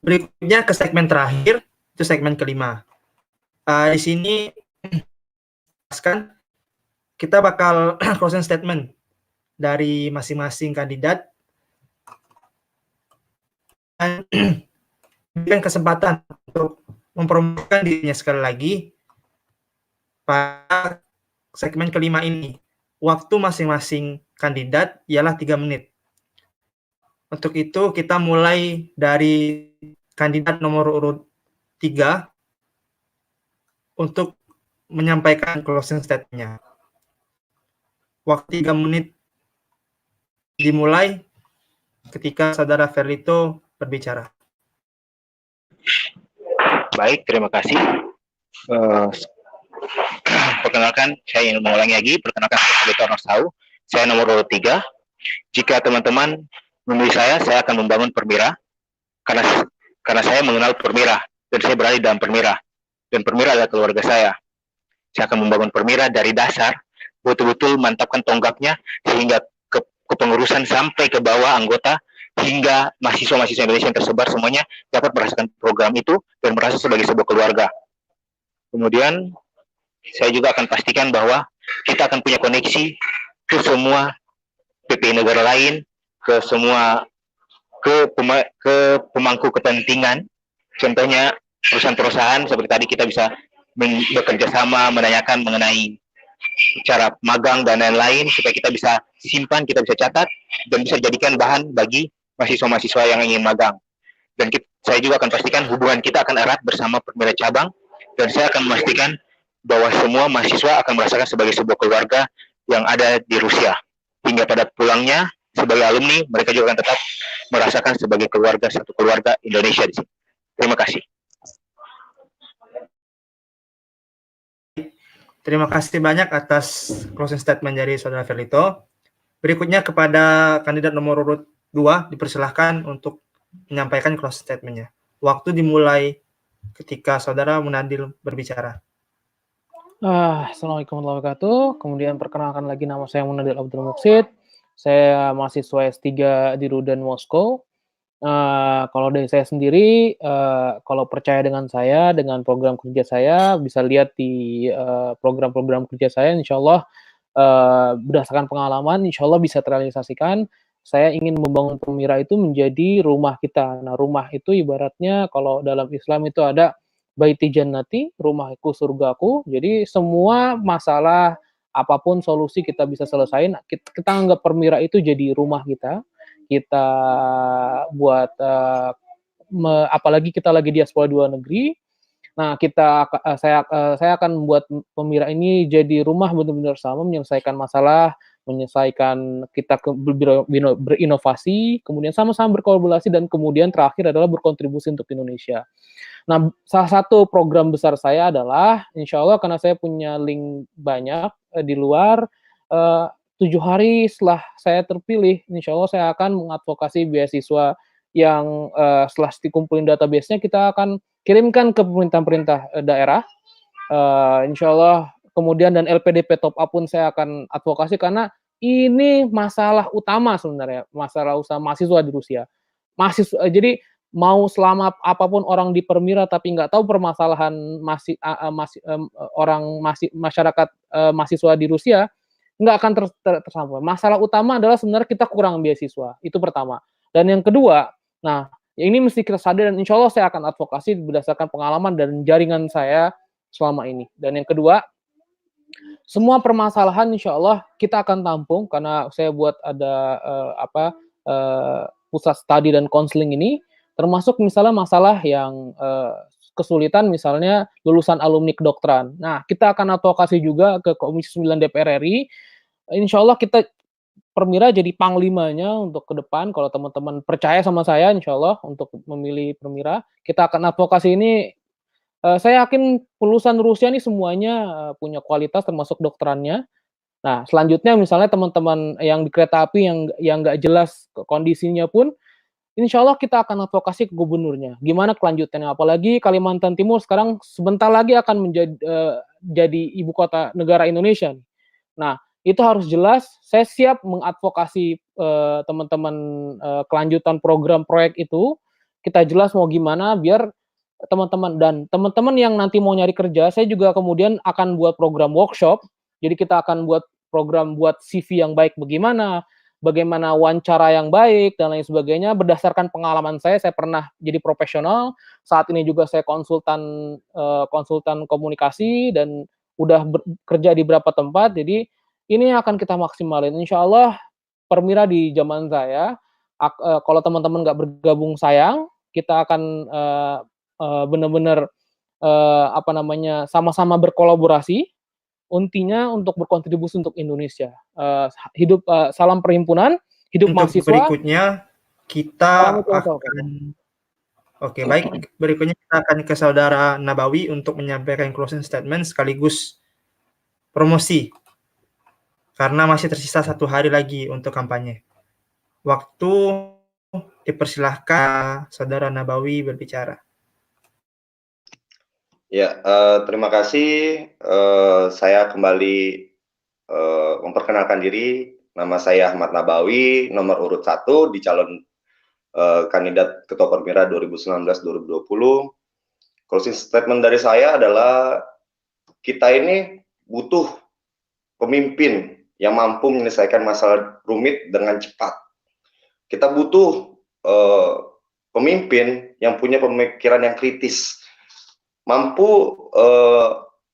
Berikutnya ke segmen terakhir, itu segmen kelima. Di sini kita bakal closing statement dari masing-masing kandidat. Dan berikan kesempatan untuk mempromosikan dirinya sekali lagi pada segmen kelima ini. Waktu masing-masing kandidat ialah 3 menit. Untuk itu kita mulai dari kandidat nomor urut 3 untuk menyampaikan closing statement-nya. Waktu 3 menit dimulai ketika Saudara Ferlito berbicara. Baik, terima kasih. Perkenalkan, saya ingin mengulangi lagi. Perkenalkan, saya Ferlito Arnostau. Saya nomor urut 3. Jika teman-teman memilih saya akan membangun Permira. Karena saya mengenal Permira. Dan saya berada di dalam Permira. Dan Permira adalah keluarga saya. Saya akan membangun Permira dari dasar, betul-betul mantapkan tonggaknya, sehingga ke kepengurusan sampai ke bawah anggota, hingga mahasiswa-mahasiswa Indonesia yang tersebar semuanya dapat merasakan program itu dan merasa sebagai sebuah keluarga. Kemudian, saya juga akan pastikan bahwa kita akan punya koneksi ke semua PPI negara lain, ke semua ke pemangku kepentingan. Contohnya perusahaan-perusahaan seperti tadi kita bisa bekerja sama menanyakan mengenai cara magang dan lain-lain supaya kita bisa simpan, kita bisa catat dan bisa jadikan bahan bagi mahasiswa-mahasiswa yang ingin magang. Dan saya juga akan pastikan hubungan kita akan erat bersama Permira cabang, dan saya akan memastikan bahwa semua mahasiswa akan merasakan sebagai sebuah keluarga yang ada di Rusia. Hingga pada pulangnya sebagai alumni, mereka juga akan tetap merasakan sebagai keluarga, satu keluarga Indonesia di sini. Terima kasih. Terima kasih banyak atas closing statement dari Saudara Ferlito. Berikutnya kepada kandidat nomor urut 2 dipersilahkan untuk menyampaikan closing statement-nya. Waktu dimulai ketika Saudara Munadil berbicara. Assalamualaikum warahmatullahi wabarakatuh. Kemudian perkenalkan lagi, nama saya Munadil Abdul Muqsid. Saya mahasiswa S3 di Rudan Moskow. Kalau dari saya sendiri, kalau percaya dengan saya, dengan program kerja saya, bisa lihat di program-program kerja saya, insya Allah berdasarkan pengalaman, insya Allah bisa terrealisasikan. Saya ingin membangun Permira itu menjadi rumah kita. Nah, rumah itu ibaratnya kalau dalam Islam itu ada baiti jannati, rumahku surgaku. Jadi semua masalah, apapun solusi kita bisa selesain. Kita anggap Permira itu jadi rumah kita. Kita buat apalagi kita lagi diaspora di luar negeri. Nah, saya akan membuat Permira ini jadi rumah benar-benar sama, menyelesaikan masalah, menyelesaikan kita berinovasi, kemudian sama-sama berkolaborasi, dan kemudian terakhir adalah berkontribusi untuk Indonesia. Nah, salah satu program besar saya adalah, insya Allah karena saya punya link banyak di luar, 7 hari setelah saya terpilih, insya Allah saya akan mengadvokasi beasiswa yang setelah dikumpulin database-nya, kita akan kirimkan ke pemerintah-pemerintah daerah, insya Allah. Kemudian dan LPDP top up pun saya akan advokasi, karena ini masalah utama sebenarnya, masalah usaha mahasiswa di Rusia. Jadi mau selama apapun orang di Permira tapi nggak tahu permasalahan masyarakat mahasiswa di Rusia, nggak akan tersampai. Masalah utama adalah sebenarnya kita kurang beasiswa, itu pertama. Dan yang kedua, nah ini mesti kita sadar, dan insya Allah saya akan advokasi berdasarkan pengalaman dan jaringan saya selama ini. Dan yang kedua, semua permasalahan insya Allah kita akan tampung, karena saya buat ada pusat studi dan konseling ini, termasuk misalnya masalah yang kesulitan, misalnya lulusan alumni kedokteran. Nah, kita akan advokasi juga ke Komisi 9 DPR RI. Insya Allah kita Permira jadi panglimanya untuk ke depan. Kalau teman-teman percaya sama saya, insya Allah untuk memilih Permira, kita akan advokasi ini. Saya yakin lulusan Rusia ini semuanya punya kualitas, termasuk dokterannya. Nah, selanjutnya misalnya teman-teman yang di kereta api yang nggak jelas kondisinya pun, insya Allah kita akan advokasi ke gubernurnya. Gimana kelanjutannya? Apalagi Kalimantan Timur sekarang sebentar lagi akan menjadi jadi ibu kota negara Indonesia. Nah, itu harus jelas. Saya siap mengadvokasi teman-teman kelanjutan program proyek itu. Kita jelas mau gimana biar teman-teman yang nanti mau nyari kerja, saya juga kemudian akan buat program workshop. Jadi kita akan buat program buat CV yang baik bagaimana wawancara yang baik dan lain sebagainya. Berdasarkan pengalaman saya pernah jadi profesional. Saat ini juga saya konsultan komunikasi dan udah bekerja di beberapa tempat. Jadi ini akan kita maksimalin. Insya Allah Permira di zaman saya, kalau teman-teman nggak bergabung sayang, kita akan benar-benar sama-sama berkolaborasi. Intinya untuk berkontribusi untuk Indonesia. Salam perhimpunan, hidup Untuk mahasiswa. berikutnya kita akan baik. Berikutnya kita akan ke Saudara Nabawi untuk menyampaikan closing statement sekaligus promosi. Karena masih tersisa 1 hari lagi untuk kampanye. Waktu dipersilahkan Saudara Nabawi berbicara. Ya, terima kasih. Saya kembali memperkenalkan diri. Nama saya Ahmad Nabawi, nomor urut 1 di calon kandidat Ketua Permira 2019-2020. Closing statement dari saya adalah kita ini butuh pemimpin yang mampu menyelesaikan masalah rumit dengan cepat. Kita butuh pemimpin yang punya pemikiran yang kritis, mampu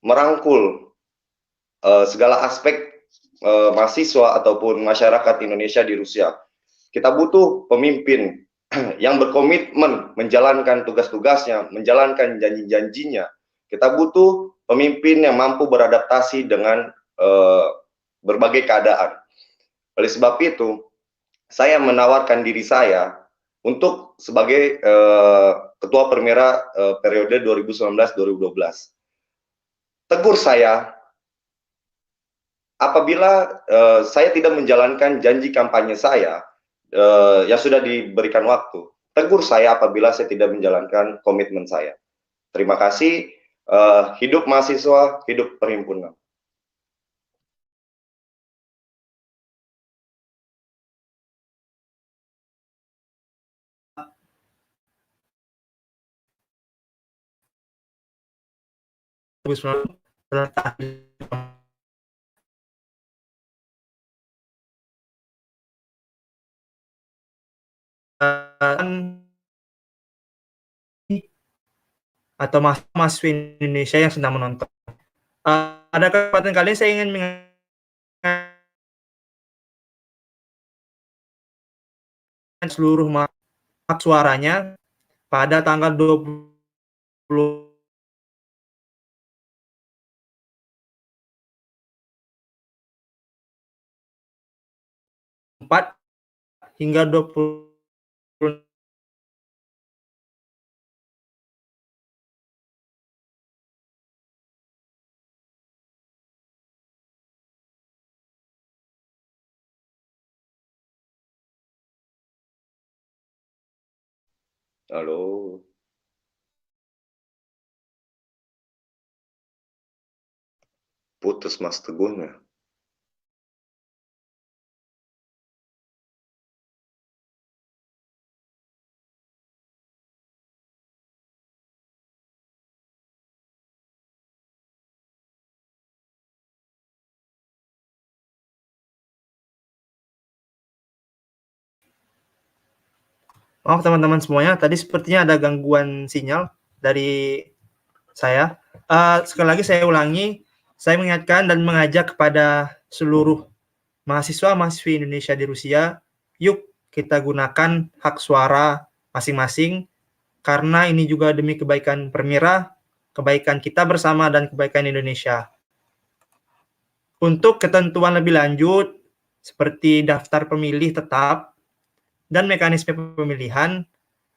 merangkul segala aspek mahasiswa ataupun masyarakat Indonesia di Rusia. Kita butuh pemimpin yang berkomitmen menjalankan tugas-tugasnya, menjalankan janji-janjinya. Kita butuh pemimpin yang mampu beradaptasi dengan berbagai keadaan. Oleh sebab itu, saya menawarkan diri saya untuk sebagai Ketua Permira periode 2019-2012. Tegur saya apabila saya tidak menjalankan janji kampanye saya yang sudah diberikan waktu. Tegur saya apabila saya tidak menjalankan komitmen saya. Terima kasih. Hidup mahasiswa, hidup perhimpunan. Atau mahasiswa Indonesia yang sedang menonton. Pada kesempatan kali ini saya ingin mengatakan seluruh hak suaranya pada tanggal 20 hingga 20 Halo. Putus Mas Teguhnya. Maaf teman-teman semuanya, tadi sepertinya ada gangguan sinyal dari saya. Sekali lagi saya ulangi, saya mengingatkan dan mengajak kepada seluruh mahasiswa-mahasiswi Indonesia di Rusia, yuk kita gunakan hak suara masing-masing, karena ini juga demi kebaikan Permira, kebaikan kita bersama, dan kebaikan Indonesia. Untuk ketentuan lebih lanjut, seperti daftar pemilih tetap, dan mekanisme pemilihan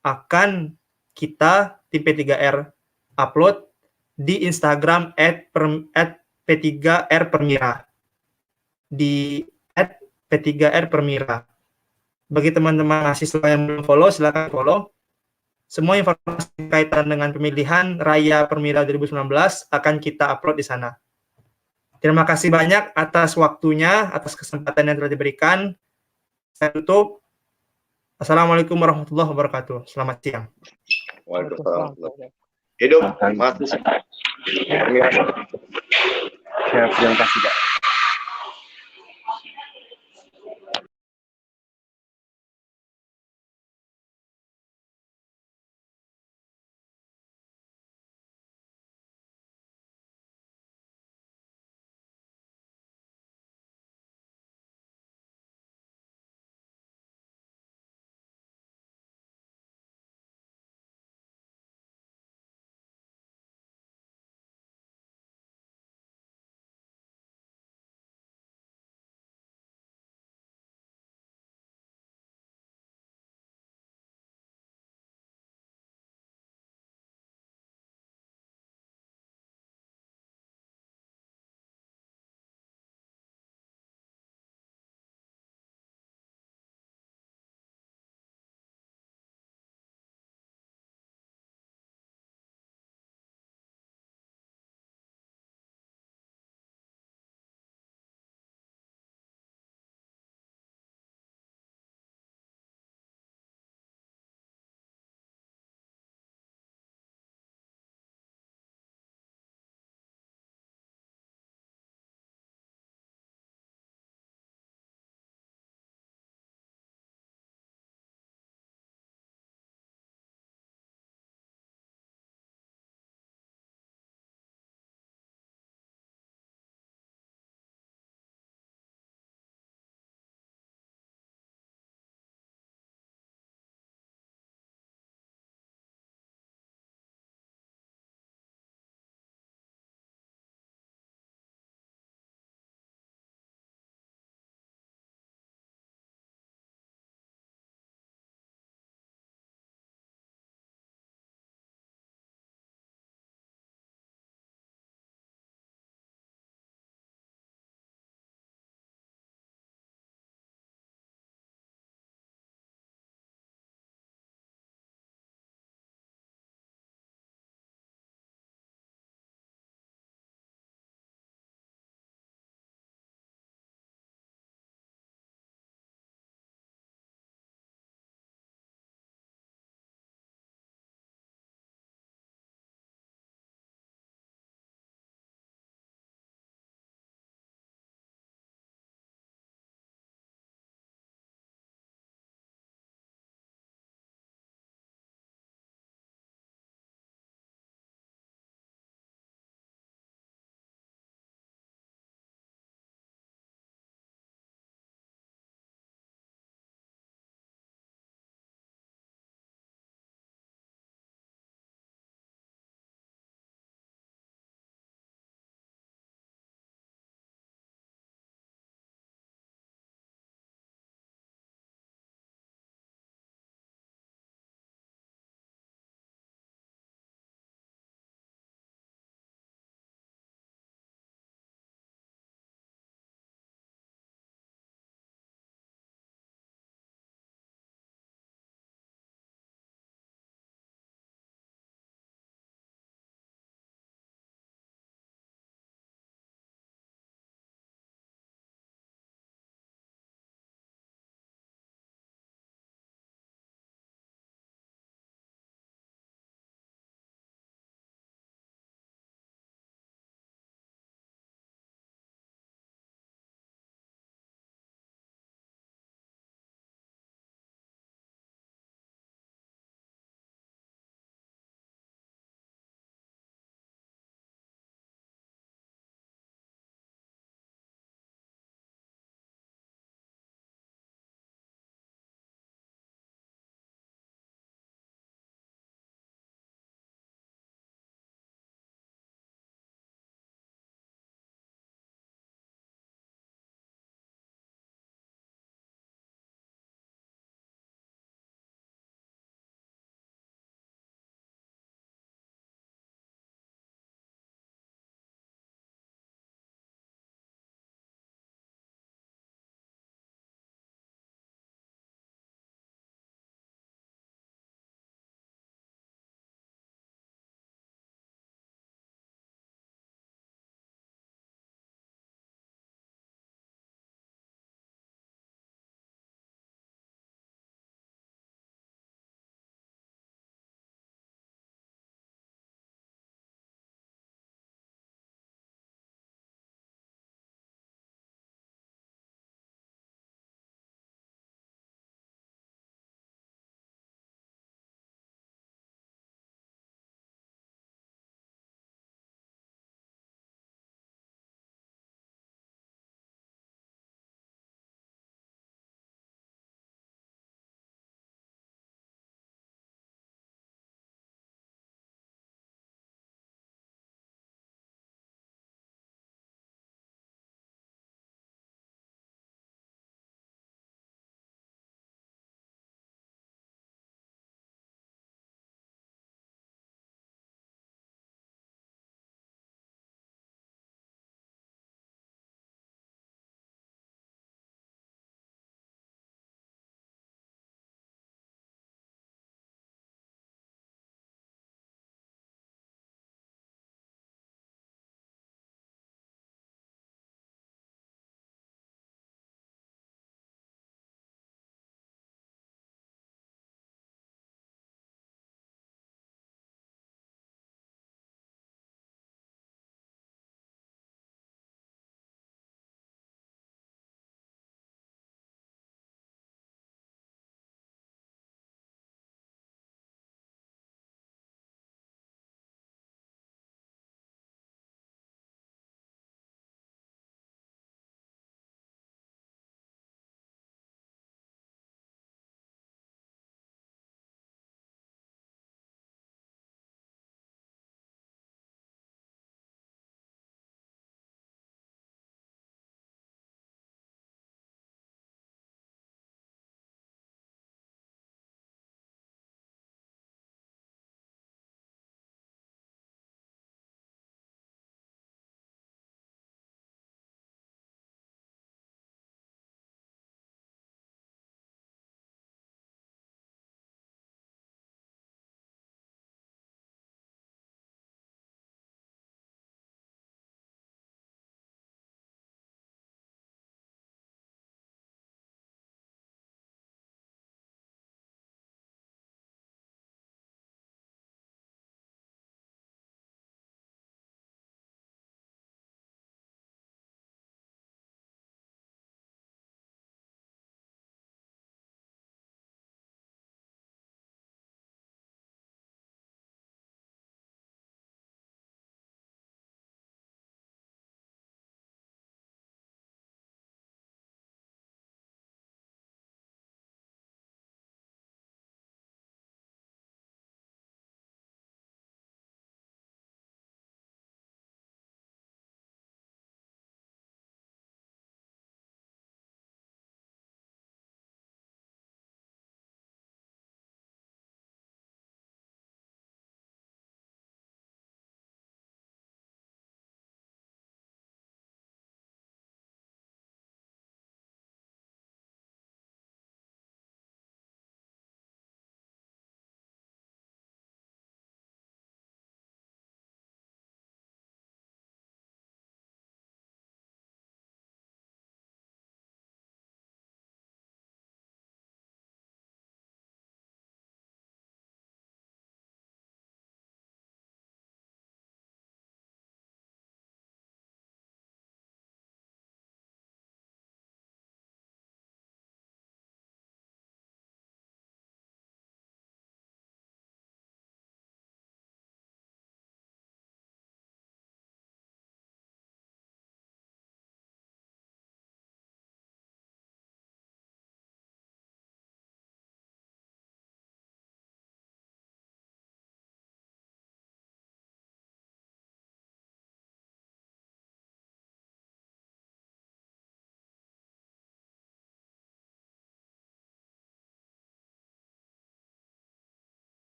akan kita tim P3R upload di Instagram @p3rpermira di @p3rpermira. Bagi teman-teman mahasiswa yang belum follow, silakan follow. Semua informasi kaitan dengan pemilihan Raya Permira 2019 akan kita upload di sana. Terima kasih banyak atas waktunya, atas kesempatan yang telah diberikan. Saya tutup. Assalamualaikum warahmatullahi wabarakatuh. Selamat siang. Waalaikumsalam. Hidup mahasiswa. Terima kasih, Kak.